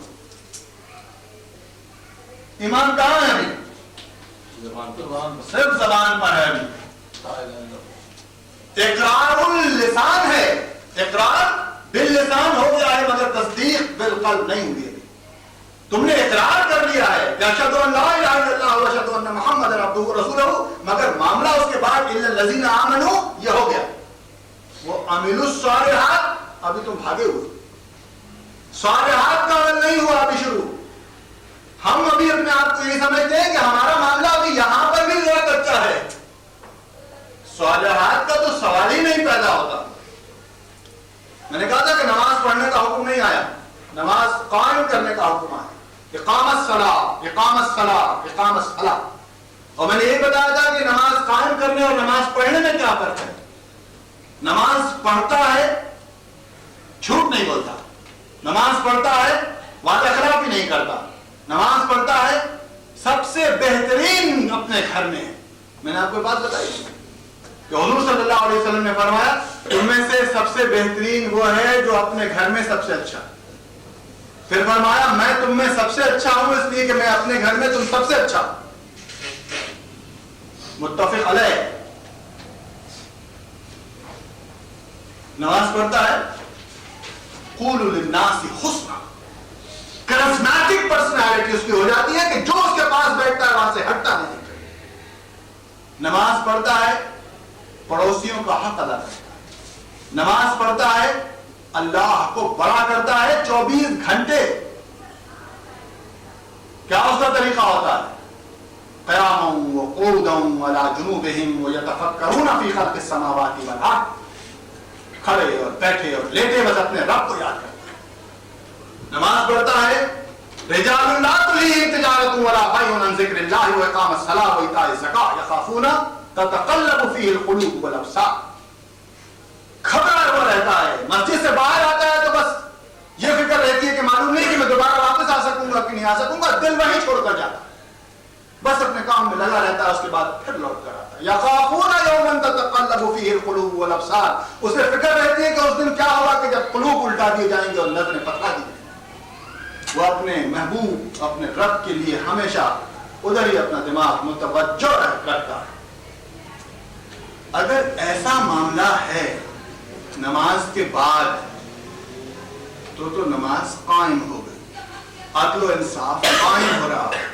[SPEAKER 1] ایمان کہاں ہے ابھی؟ صرف زبان پر ہے. ابھی اقرار اللسان ہے، اقرار باللسان ہو گیا ہے مگر تصدیق بالقلب نہیں ہوئی ہے. تم نے اقرار کر لیا ہے کہ اشہد ان لا الہ الا اللہ و اشہد ان محمد عبدہ ورسولہ، مگر معاملہ اس کے بعد الا الذین آمنوا یہ ہو گیا. وہ عملوا الصالحات، ابھی تم بھاگے ہوئے، صالحات کا عمل نہیں ہوا ابھی شروع. ہم ابھی اپنے آپ کو یہ سمجھتے ہیں کہ ہمارا معاملہ ابھی یہاں پر بھی ذرا کچا ہے. صالحات کا تو سوال ہی نہیں پیدا ہوتا. میں نے کہا تھا کہ نماز پڑھنے کا حکم نہیں آیا، نماز قائم کرنے کا حکم آیا. اقامت الصلاۃ، اقامت الصلاۃ، اقامت الصلاۃ. اور میں نے یہ بتایا تھا کہ نماز قائم کرنے اور نماز پڑھنے میں کیا فرق ہے. نماز پڑھتا ہے جھوٹ نہیں بولتا، نماز پڑھتا ہے وعدہ خلافی نہیں کرتا، نماز پڑھتا ہے سب سے بہترین اپنے گھر میں. میں نے آپ کو بات بتائی کہ حضور صلی اللہ علیہ وسلم نے فرمایا تم میں سے سب سے بہترین وہ ہے جو اپنے گھر میں سب سے اچھا. پھر فرمایا میں تم میں سب سے اچھا ہوں اس لیے کہ میں اپنے گھر میں تم سب سے اچھا. متفق علیہ. نماز پڑھتا ہے قولوا للناس حسنا، کرسمیٹک پرسنالٹی اس کی ہو جاتی ہے کہ جو اس کے پاس بیٹھتا ہے وہاں سے ہٹتا نہیں. نماز پڑھتا ہے پڑوسیوں کا حق ادا کرتا ہے، نماز پڑھتا ہے اللہ کو بڑا کرتا ہے 24 گھنٹے. کیا اس کا طریقہ ہوتا ہے؟ قیاما وقعودا وعلی جنوبہم ویتفکرون فی خلق السماوات والارض، کھڑے اور بیٹھے اور لیٹے بس اپنے رب کو یاد کرتے ہیں. نماز پڑھتا ہے رجال لا تلہیہم تجارۃ ولا بیع عن ذکر اللہ واقام الصلاۃ وایتاء الزکاۃ یخافون تتقلب فیہ القلوب والابصار. خبر وہ رہتا ہے، مسجد سے باہر آتا ہے تو بس یہ فکر رہتی ہے کہ معلوم نہیں کہ میں دوبارہ واپس آ سکوں گا کہ نہیں آ سکوں گا. دل وہیں چھوڑ کر جاتا ہے، بس اپنے کام میں لگا رہتا ہے، اس کے بعد پھر لوٹ کر آتا ہے. یخافون یوما تتقلب فیہ القلوب والابصار. اسے فکر رہتی ہے کہ اس دن کیا ہوگا کہ جب قلوب الٹا دیے جائیں گے اور نظریں پتلا دی جائیں گی. وہ اپنے محبوب اپنے رب کے لیے ہمیشہ ادھر ہی اپنا دماغ متوجہ کرتا ہے. اگر ایسا معاملہ ہے نماز کے بعد تو نماز قائم ہو گئی، عدل و انصاف قائم ہو رہا ہے.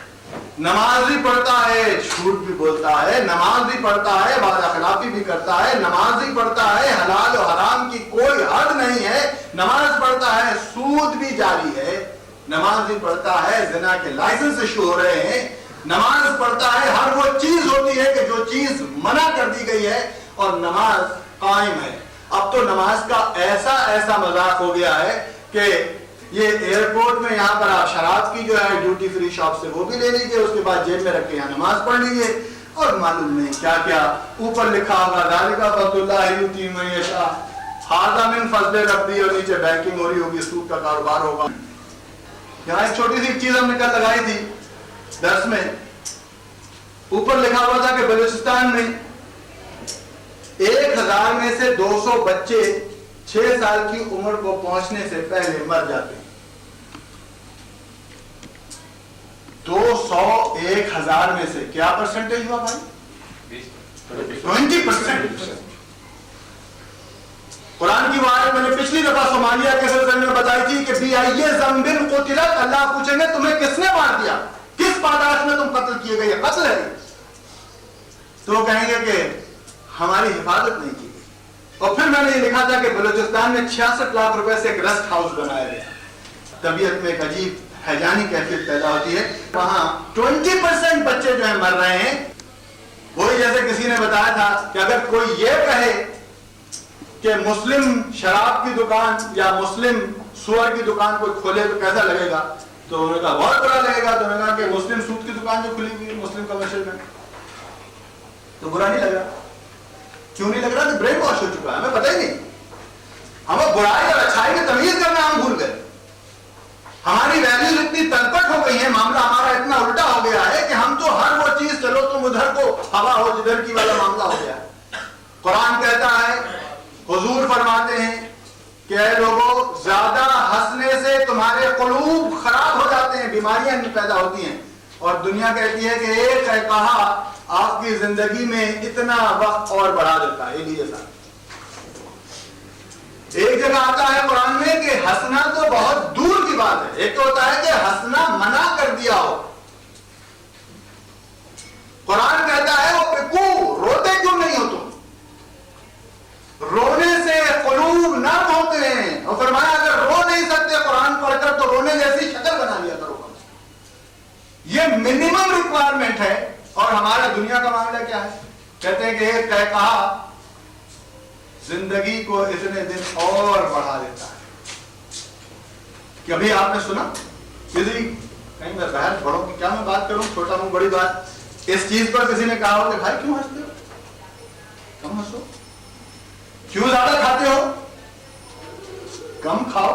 [SPEAKER 1] نماز بھی پڑھتا ہے، جھوٹ بھی بولتا ہے، نماز بھی پڑھتا ہے، وعدہ خلافی بھی کرتا ہے، نماز بھی پڑھتا ہے، حلال و حرام کی کوئی حد نہیں ہے، نماز پڑھتا ہے، سود بھی جاری ہے، نماز بھی پڑھتا ہے، زنا کے لائسنس ایشو ہو رہے ہیں، نماز پڑھتا ہے، ہر وہ چیز ہوتی ہے کہ جو چیز منع کر دی گئی ہے، اور نماز قائم ہے. اب تو نماز کا ایسا مذاق ہو گیا ہے کہ یہ ایئرپورٹ میں یہاں پر آپ شراب کی جو ہے ڈیوٹی فری شاپ سے وہ بھی لے لیجیے، اس کے بعد جیب میں رکھ کے یہاں نماز پڑھ لیجیے، اور معلوم نہیں کیا کیا اوپر لکھا ہوگا ذالک فضل اللہ یؤتیہ من یشاء، ھذا من فضل ربی، اور نیچے بینکنگ ہو رہی ہوگی، سود کا کاروبار ہوگا. یہاں ایک چھوٹی سی چیز ہم نے کل لگائی تھی درس میں، اوپر لکھا ہوا تھا کہ بلوچستان میں 1000 میں سے 200 بچے 6 سال کی عمر کو پہنچنے سے پہلے مر جاتے ہیں. 200 1000 میں سے کیا پرسنٹیج ہوا بھائی؟ 20%. قرآن کی بات میں نے پچھلی دفعہ صومالیہ کے سلسلے میں بتائی تھی کہ بِأَيِّ ذَنبٍ قُتِلَتْ، اللہ پوچھیں گے تمہیں کس نے مار دیا، کس پاداش میں تم قتل کیے گئے، قتل ہے. تو وہ کہیں گے کہ ہماری حفاظت نہیں کی گئی. اور پھر میں نے یہ لکھا تھا کہ بلوچستان میں 66 لاکھ روپے سے ایک ریسٹ ہاؤس بنایا گیا. طبیعت میں ایک عجیب حیرانی کیفیت پیدا ہوتی ہے. وہاں 20% بچے جو ہیں مر رہے ہیں. وہی جیسے کسی نے بتایا تھا کہ اگر کوئی یہ کہے کہ مسلم شراب کی دکان یا مسلم سور کی دکان کوئی کھولے تو کیسا لگے گا، تو انہوں نے کہا بہت برا لگے گا. تو انہوں نے کہا کہ مسلم سود کی دکان جو کھلی ہوئی ہے مسلم کمرشل میں، تو برا نہیں لگ رہا. کیوں نہیں لگ رہا؟ کہ برین واش ہو چکا ہے، ہمیں پتہ ہی نہیں. ہمیں برائی اور اچھائی میں تمیز کرنا ہم بھول گئے. ہماری ویلیوز اتنی تلپٹ ہو گئی ہیں، معاملہ ہمارا اتنا الٹا ہو گیا ہے کہ ہم تو ہر وہ چیز چلو تم ادھر کو ہوا ہو جدھر کی والا معاملہ ہو گیا ہے. قرآن کہتا ہے، حضور فرماتے ہیں کہ اے لوگوں زیادہ ہنسنے سے تمہارے قلوب خراب ہو جاتے ہیں، بیماریاں پیدا ہوتی ہیں. اور دنیا کہتی ہے کہ ایک ہے کہا آپ کی زندگی میں اتنا وقت اور بڑھا دیتا ہے. لیے ساتھ ایک جگہ آتا ہے قرآن میں کہ ہنسنا تو بہت دور کی بات ہے. ایک تو ہوتا ہے کہ ہنسنا منع کر دیا ہو. قرآن کہتا ہے وہ پکو، روتے کیوں نہیں ہو تم؟ رونے سے قلوب نرم ہوتے ہیں. اور فرمایا اگر رو نہیں سکتے قرآن پڑھ کر تو رونے جیسی شکل بنا لیا کرو. یہ منیمم ریکوائرمنٹ ہے. اور ہمارا دنیا کا معاملہ کیا ہے؟ کہتے ہیں کہ ایک کہا زندگی کو اتنے دن اور بڑھا دیتا ہے. کبھی آپ نے سنا کسی کہیں میں بحث بڑھوں کہ کیا میں بات کروں، چھوٹا ہوں بڑی بات، اس چیز پر کسی نے کہا ہو کہ بھائی کیوں ہنستے ہو، کم ہنسو، کیوں زیادہ کھاتے ہو، کم کھاؤ.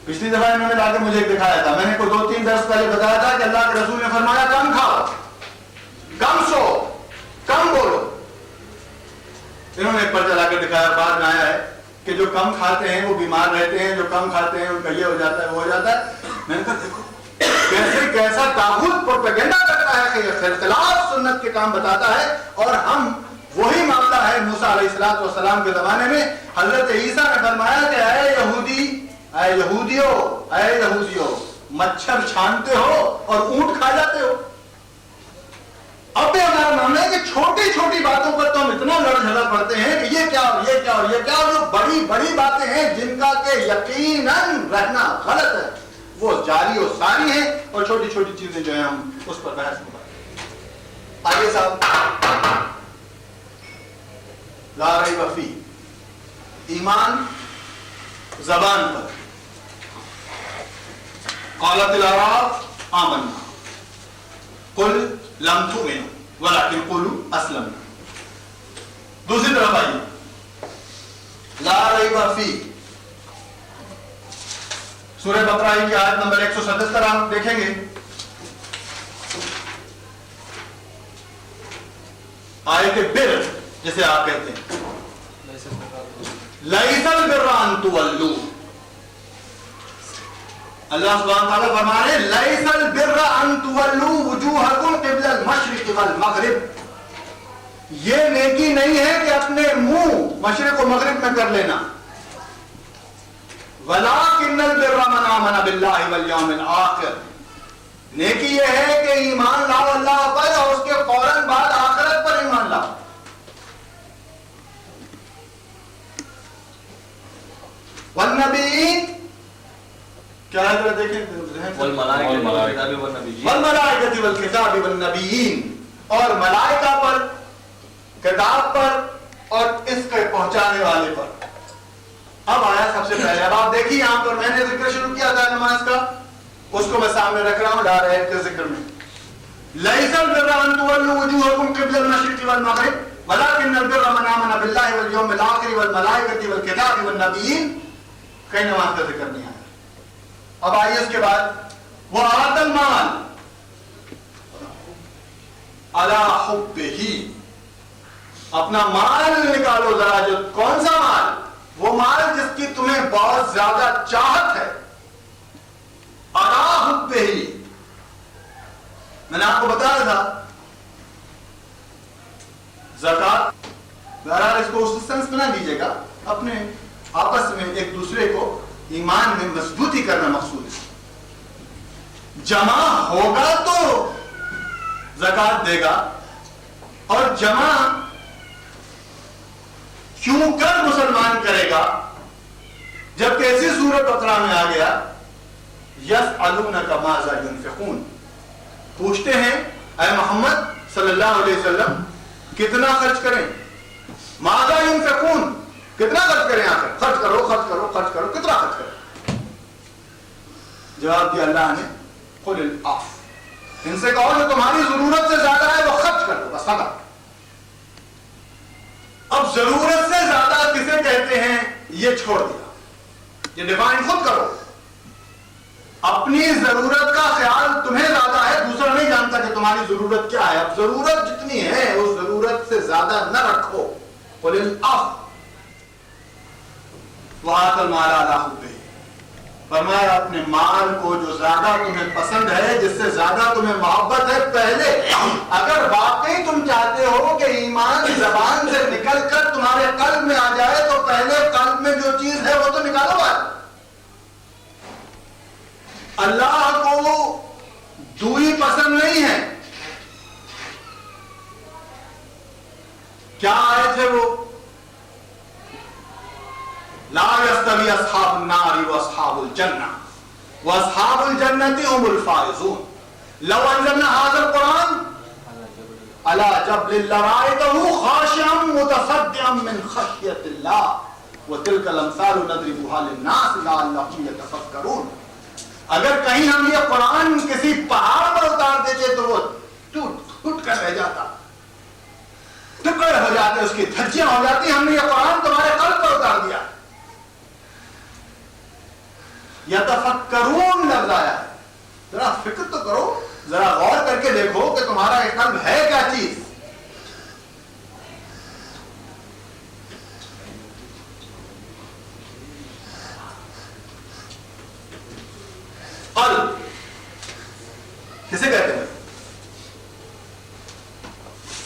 [SPEAKER 1] پچھلی دفعہ انہوں نے لا کے مجھے ایک دکھایا تھا، میں نے کوئی 2-3 درس پہلے بتایا تھا کہ اللہ کے رسول نے فرمایا کم کھاؤ، کم سو، کم بولو. انہوں نے ایک پرچہ لا کر دکھایا، بعد میں آیا ہے کہ جو کم کھاتے ہیں وہ بیمار رہتے ہیں، جو کم کھاتے ہیں ان کا یہ ہو جاتا ہے وہ ہو جاتا ہے. میں نے کہا دیکھو کیسا طاغوت پروپیگنڈا کرتا ہے کہ خلاف سنت کے کام بتاتا ہے. اور ہم وہی معاملہ ہے موسیٰ علیہ السلام کے زمانے میں. حضرت عیسیٰ نے فرمایا کہ اے یہودیو مچھر چھانتے ہو اور اونٹ کھا جاتے ہو. اب بھی ہمارا معاملہ ہے کہ چھوٹی چھوٹی باتوں پر تو ہم اتنا لڑ جھگڑ پڑتے ہیں کہ یہ کیا اور یہ کیا اور یہ کیا، اور جو بڑی بڑی باتیں ہیں جن کا کہ یقیناً رہنا غلط ہے وہ جاری و ساری ہیں، اور چھوٹی چھوٹی چیزیں جو ہیں ہم اس پر بحث کرتے ہیں. آئیے صاحب، لا ریب فیہ، ایمان زبان پر، قالت الاعراب آمنا قل لم تؤمنوا ولكن قولوا اسلمنا. دوسری طرف آئیے، لا ریب فیہ، سورہ بقرہ کی آیت نمبر 177 آپ دیکھیں گے. آیت بر جسے آپ کہتے ہیں، لیس البر ان تولوا، اللہ سبحانہ تعالیٰ فرما رہے ہیں لیس البر ان تولوا وجوہکم قبل المشرق والمغرب. یہ نیکی نہیں ہے کہ اپنے منہ مشرق و مغرب میں کر لینا. ولکن البر من آمن باللہ والیوم الآخر، نیکی یہ ہے کہ ایمان لاؤ اللہ پر اور اس کے فوراً بعد آخرت پر ایمان لاؤ. والنبیین، کیا ہے ذرا دیکھیں، والملائکۃ والکتاب والنبیین، اور ملائکہ پر، کتاب پر اور اس کے پہنچانے والے پر. اب آیا سب سے پہلے، اب آپ دیکھیے یہاں پر میں نے ذکر شروع کیا تھا نماز کا، اس کو میں سامنے رکھ رہا ہوں ڈائریکٹ کے ذکر میں. لیس البر ان تولوا وجوہکم قبل المشرق والمغرب ولکن البر من آمن باللہ والیوم الآخر والملائکۃ والکتاب والنبیین. کئی نماز کا ذکر نہیں آیا. اب آئیے اس کے بعد، وآت المال علی حبہ، اپنا مال نکالو ذرا. جو کون سا مال؟ وہ مال جس کی تمہیں بہت زیادہ چاہت ہے. علی حبہ، میں نے آپ کو بتایا تھا زکات. بہرحال اس کو اس سینس میں نہ لیجیے گا، اپنے آپس میں ایک دوسرے کو ایمان میں مضبوطی کرنا مقصود ہے. جمع ہوگا تو زکات دے گا، اور جمع کیوں کر مسلمان کرے گا جبکہ ایسی سورت بقرہ میں آ گیا یسألونک ماذا ينفقون، پوچھتے ہیں اے محمد صلی اللہ علیہ وسلم کتنا خرچ کریں. ماذا ينفقون، کتنا خرچ کریں؟ آخر خرچ کرو خرچ کرو خرچ کرو، کتنا خرچ کریں؟ جواب دیا اللہ نے قل العفو، ان سے کہو جو تمہاری ضرورت سے زیادہ ہے وہ خرچ کرو، بس ختم. اب ضرورت سے زیادہ کسے کہتے ہیں یہ چھوڑ دیا، یہ ڈیفائن خود کرو. اپنی ضرورت کا خیال تمہیں زیادہ ہے، دوسرا نہیں جانتا کہ تمہاری ضرورت کیا ہے. اب ضرورت جتنی ہے اس ضرورت سے زیادہ نہ رکھو. قل العفو وآتوا المال علی حبہ، فرمایا اپنے مال کو جو زیادہ تمہیں پسند ہے، جس سے زیادہ تمہیں محبت ہے، پہلے اگر واقعی تم چاہتے ہو کہ ایمان زبان سے نکل کر تمہارے قلب میں آ جائے تو پہلے قلب میں جو چیز ہے وہ تو نکالو بات. اللہ کو دوئی پسند نہیں ہے. کیا آئے تھے وہ؟ لا يستوي اصحاب النار واصحاب الجنہ واصحاب الجنة هم الفائزون. لو انزلنا هذا القرآن على جبل لرأيته خاشعا متصدعا من خشية الله وتلك الامثال نضربها للناس لعلهم يتفكرون. اگر کہیں ہم یہ قرآن کسی پہاڑ پر اتار دیتے تو وہ ٹوٹ کر رہ جاتا، ٹکڑے ہو جاتے، اس کی دھجیاں ہو جاتی. ہم نے یہ قرآن تمہارے قلب پر اتار دیا. یتفکرون لفظ آیا ہے، ذرا فکر تو کرو، ذرا غور کر کے دیکھو کہ تمہارا یہ قلب ہے کیا چیز. قلب کسے کہتے ہیں؟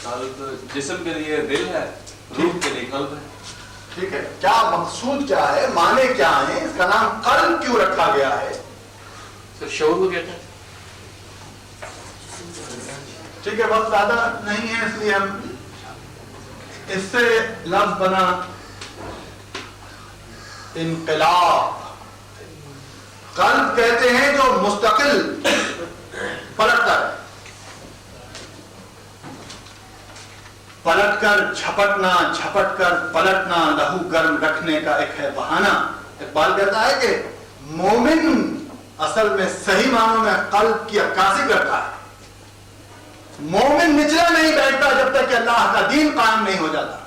[SPEAKER 3] قلب جسم کے لیے دل ہے، روح کے لیے قلب ہے.
[SPEAKER 1] ٹھیک ہے، کیا مقصود کیا ہے، معنی کیا ہے، اس کا نام قلب کیوں رکھا گیا ہے؟
[SPEAKER 3] شعور کو کہتے ہیں.
[SPEAKER 1] ٹھیک ہے، وقت زیادہ نہیں ہے اس لیے ہم اس سے لفظ بنا انقلاب. قلب کہتے ہیں جو مستقل پلٹتا ہے، پلٹ کر جھپٹنا، جھپٹ کر پلٹنا، لہو گرم رکھنے کا ایک ہے بہانہ. اقبال کہتا ہے کہ مومن اصل میں صحیح معنوں میں قلب کی عکاسی کرتا ہے. مومن نچلا نہیں بیٹھتا جب تک کہ اللہ کا دین قائم نہیں ہو جاتا.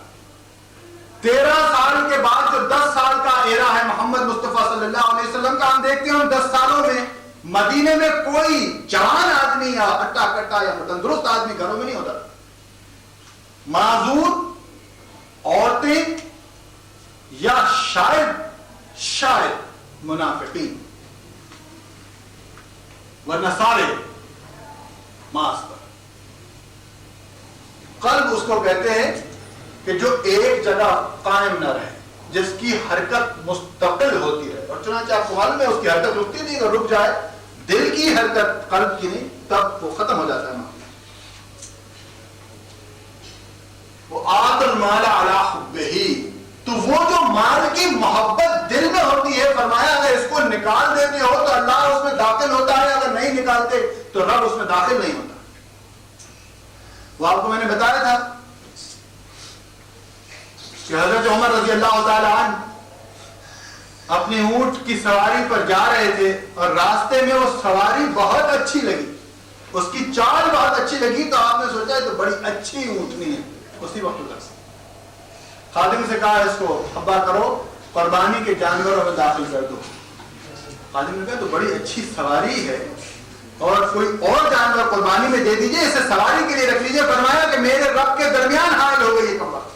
[SPEAKER 1] 13 سال کے بعد جو 10 سال کا ایرا ہے محمد مصطفیٰ صلی اللہ علیہ وسلم کا، ہم دیکھتے ہیں ان 10 سالوں میں مدینے میں کوئی جوان آدمی یا ہٹا کٹا یا تندرست آدمی گھروں میں نہیں ہوتا. معذور عورتیں یا شاید منافقین، ورنہ سارے ماس پر. قلب اس کو کہتے ہیں کہ جو ایک جگہ قائم نہ رہے، جس کی حرکت مستقل ہوتی رہے. اور چنانچہ آپ کو معلوم ہے اس کی حرکت رکتی نہیں، اگر رک جائے دل کی حرکت قلب کی نہیں تب وہ ختم ہو جاتا ہے. وہ آت المال علی حبہ، تو وہ جو مال کی محبت دل میں ہوتی ہے، فرمایا اگر اس کو نکال دیتے ہو تو اللہ اس میں داخل ہوتا ہے، اگر نہیں نکالتے تو رب اس میں داخل نہیں ہوتا. وہ آپ کو میں نے بتایا تھا کہ حضرت عمر رضی اللہ تعالی عنہ اپنی اونٹ کی سواری پر جا رہے تھے اور راستے میں وہ سواری بہت اچھی لگی، اس کی چال بہت اچھی لگی، تو آپ نے سوچا تو بڑی اچھی اونٹنی ہے. اسی وقت تک خادم سے کہا اس کو حبا کرو، قربانی کے جانوروں میں داخل کر دو. خادم نے کہا تو بڑی اچھی سواری ہے اور کوئی اور جانور قربانی میں دے دیجئے، اسے سواری کے لیے رکھ لیجئے. فرمایا کہ میرے رب کے درمیان حائل ہو گئی یہ کمبخت.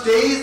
[SPEAKER 1] 23,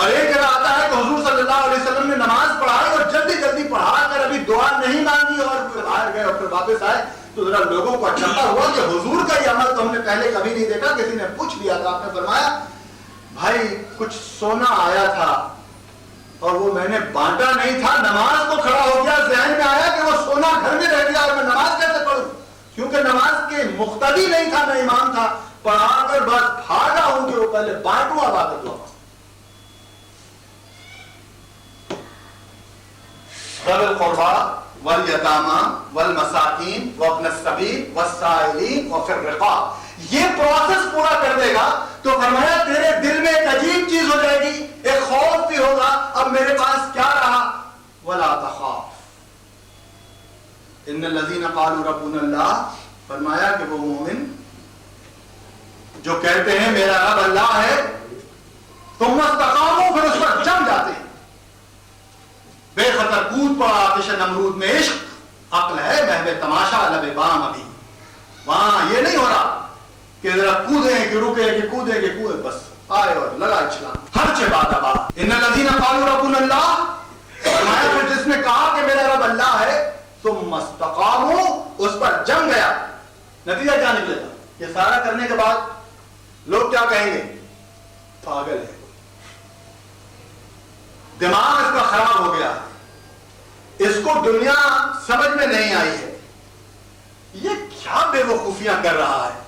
[SPEAKER 1] اور ایک جگہ آتا ہے کہ حضور صلی اللہ علیہ وسلم نے نماز پڑھائی اور جلدی جلدی پڑھا کر ابھی دعا نہیں مانگی اور پھر باہر گئے اور پھر واپس آئے تو ذرا لوگوں کو اچھا ہوا کہ حضور کا یہ عمل تو ہم نے پہلے کبھی نہیں دیکھا. کسی نے پوچھ لیا تھا, آپ نے فرمایا بھائی کچھ سونا آیا تھا اور وہ میں نے بانٹا نہیں تھا, نماز تو کھڑا ہو گیا, ذہن میں آیا کہ وہ سونا گھر میں رہ گیا اور میں نماز کیسے پڑھوں, کیونکہ نماز کے مقتدی نہیں تھا, میں امام تھا, پڑھا کر بس بھاگا ہوں کہ وہ پہلے بانٹوں اب آ کر دعا. ذوی القربى والیتامى والمساکین وابن السبیل والسائلین وفی الرقاب, یہ پروسیس پورا کر دے گا تو فرمایا تیرے دل میں ایک عجیب چیز ہو جائے گی, ایک خوف بھی ہوگا, اب میرے پاس کیا رہا, ولا تخاف. ان الذین قالوا ربنا اللہ, فرمایا کہ وہ مومن جو کہتے ہیں میرا رب اللہ ہے, تم استقاموا, پھر اس پر جم جاتے ہیں, بے خطر کود پڑا آتش نمرود میں عشق, عقل ہے محو تماشا لب بام, ابھی وہاں یہ نہیں ہو رہا کہ ذرا کودیں کہ رکے کہ کودیں کہ کودیں, بس آئے اور لگا چھلانگ, ہر چے بات ابا. ان الذین قالوا ربنا اللہ, فرمایا پھر جس نے کہا کہ میرا رب اللہ ہے, تم استقاموا, اس پر جم گیا, نتیجہ کیا نکلے گا, یہ سارا کرنے کے بعد لوگ کیا کہیں گے, پاگل ہے, دماغ اس کا خراب ہو گیا, اس کو دنیا سمجھ میں نہیں آئی ہے, یہ کیا بے وقوفیاں کر رہا ہے.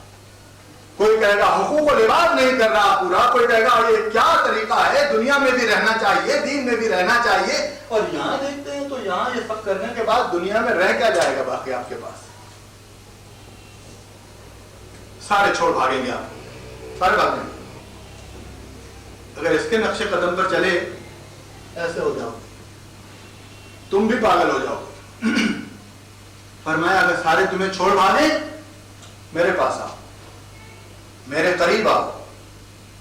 [SPEAKER 1] کوئی کہے گا حقوق و لباس نہیں کر رہا پورا, کوئی کہے گا یہ کیا طریقہ ہے, دنیا میں بھی رہنا چاہیے, دین میں بھی رہنا چاہیے, اور یہاں دیکھتے ہیں تو یہاں یہ سب کرنے کے بعد دنیا میں رہ کیا جائے گا باقی آپ کے پاس, سارے چھوڑ بھاگیں گے, آپ سارے بھاگیں گے. اگر اس کے نقش قدم پر چلے ایسے ہو جاؤ, تم بھی پاگل ہو جاؤ. فرمایا اگر سارے تمہیں چھوڑ بھاگیں, میرے پاس آؤ, میرے قریب آؤ.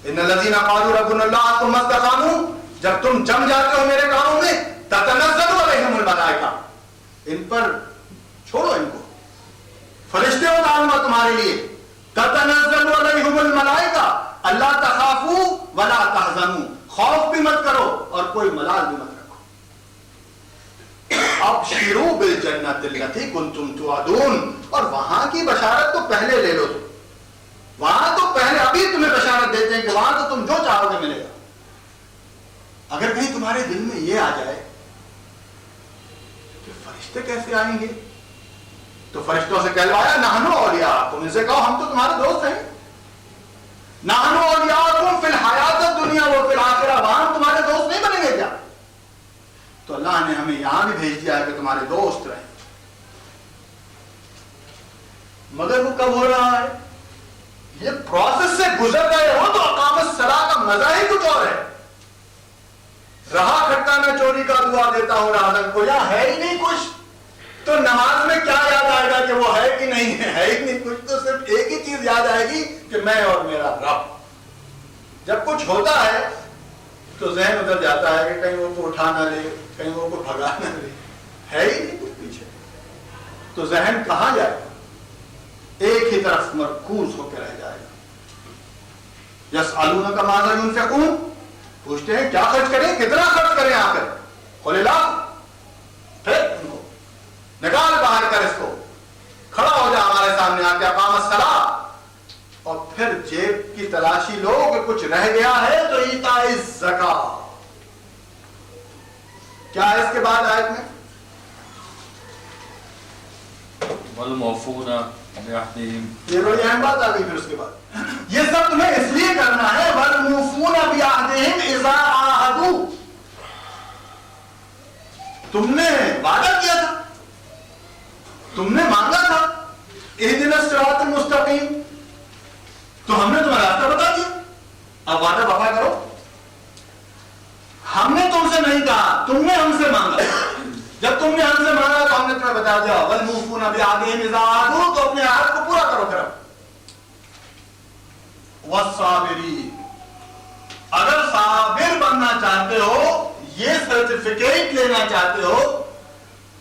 [SPEAKER 1] ان الذین قالوا ربنا اللہ ثم استقاموا, جب تم جم جاتے ہو میرے کاموں میں, تتنزل علیہم الملائکہ, ان پر چھوڑو ان کو, فرشتے اتاروں گا تمہارے لیے. تتنزل علیہم الملائکہ اللہ تخافوا ولا تحزنوا, خوف بھی مت کرو اور کوئی ملال بھی مت رکھو. ابشروا بالجنۃ التی کنتم توعدون, اور وہاں کی بشارت تو پہلے لے لو, وہاں تو پہلے ابھی تمہیں بشارت دیتے ہیں کہ وہاں تو تم جو چاہو گے ملے گا. اگر کہیں تمہارے دل میں یہ آ جائے کہ فرشتے کیسے آئیں گے, تو فرشتوں سے کہلوایا نحنو اولیاءکم, ان سے کہو ہم تو تمہارے دوست ہیں, نحنو اولیاءکم فی الحیات الدنیا و فی الآخرہ, وہاں تمہارے دوست نہیں بنیں گے کیا. تو اللہ نے ہمیں یہاں بھی بھیج دیا ہے کہ تمہارے دوست رہیں. مگر وہ کب ہو رہا ہے, یہ پروسیس سے گزر گئے ہو تو اقامت الصلاۃ کا مزہ ہی کچھ اور ہے. رہا کھٹا میں چوری کا دعا دیتا ہوں راہدن کو, یا ہے ہی نہیں کچھ, تو نماز میں کیا یاد آئے گا کہ وہ ہے کہ نہیں ہے, ہے ہی نہیں کچھ, تو صرف ایک ہی چیز یاد آئے گی کہ میں اور میرا رب. جب کچھ ہوتا ہے تو ذہن ادھر جاتا ہے کہ کہیں وہ کو اٹھا نہ لے, کہیں وہ کو بھگا نہ لے, ہے ہی نہیں کچھ پیچھے, تو ذہن کہاں جائے گا, ایک ہی طرف مرکوز ہو کے رہ جائے گا. یسألونک ماذا ينفقون, پوچھتے ہیں کیا خرچ کریں, کتنا خرچ کریں, آ کر قل اللہ, پھر ان کو نکال باہر کر, اس کو کھڑا ہو جا ہمارے سامنے آ کے, اقام الصلاۃ, اور پھر جیب کی تلاشی لو کہ کچھ رہ گیا ہے تو ایتاء الزکاۃ. کیا ہے اس کے بعد آیت میں,
[SPEAKER 3] والموفون بعہدہم,
[SPEAKER 1] یہ بڑی اہم بات آ گئی. پھر اس کے بعد یہ سب تمہیں اس لیے کرنا ہے, والموفون بعہدہم اذا عاہدوا, تم نے وعدہ کیا تھا, تم نے مانگا تھا اہدنا الصراط المستقیم, تو ہم نے تمہیں راستہ بتا دیا, اب وعدہ وفا کرو. ہم نے تم سے نہیں کہا, تم نے ہم سے مانگا, جب تم نے ہم سے مانگا تو ہم نے تمہیں بتا دیا والموفون بعہدہم اذا عاہدوا, تو اپنے عہد کو پورا کرو. پھر والصابرین, اگر صابر بننا چاہتے ہو, یہ سرٹیفکیٹ لینا چاہتے ہو,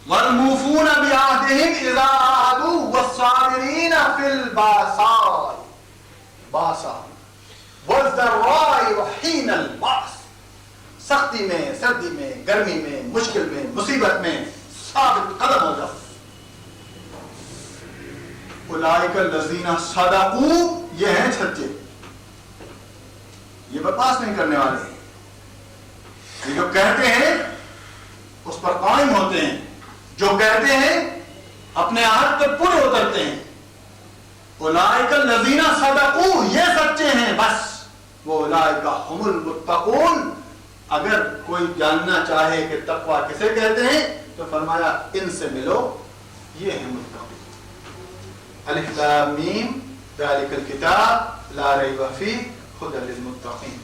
[SPEAKER 1] والموفون بعہدہم اذا عاہدوا والصابرین فی الباساء والضراء وحین الباس, سختی میں، سردی میں، گرمی میں، مشکل میں، مصیبت میں ثابت قدم ہو جاؤ. اولئک الذین صدقوا، یہ ہیں سچے، یہ بکواس نہیں کرنے والے، یہ جو کہتے ہیں اس پر قائم ہوتے ہیں، جو کہتے ہیں اپنے عہد پر پورے اترتے ہیں. اولئک الذین صدقوا، یہ سچے ہیں بس. وہ اولئک هم المتقون. اگر کوئی جاننا چاہے کہ تقوی کسے کہتے ہیں تو فرمایا ان سے ملو، یہ ہیں متقون. الف لام میم ذلک الکتاب لا ریب فیہ ھدی للمتقین.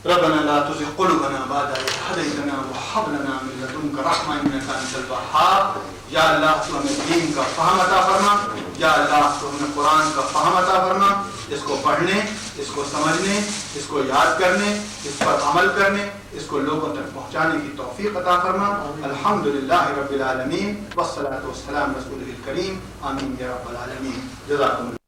[SPEAKER 1] ربنا لا تزغ قلوبنا بعد إذ هديتنا وهب لنا من لدنك رحمة إنك أنت الوهاب. یا اللہ تو ہمیں دین کا فہم عطا فرما، یا اللہ تو ہمیں قرآن کا فہم عطا فرما، اس کو پڑھنے، اس کو سمجھنے، اس کو یاد کرنے، اس پر عمل کرنے، اس کو لوگوں تک پہنچانے کی توفیق عطا فرما. الحمدللہ رب العالمین والصلاة والسلام رسولہ الکریم. آمین یا رب العالمین. جزاکم اللہ.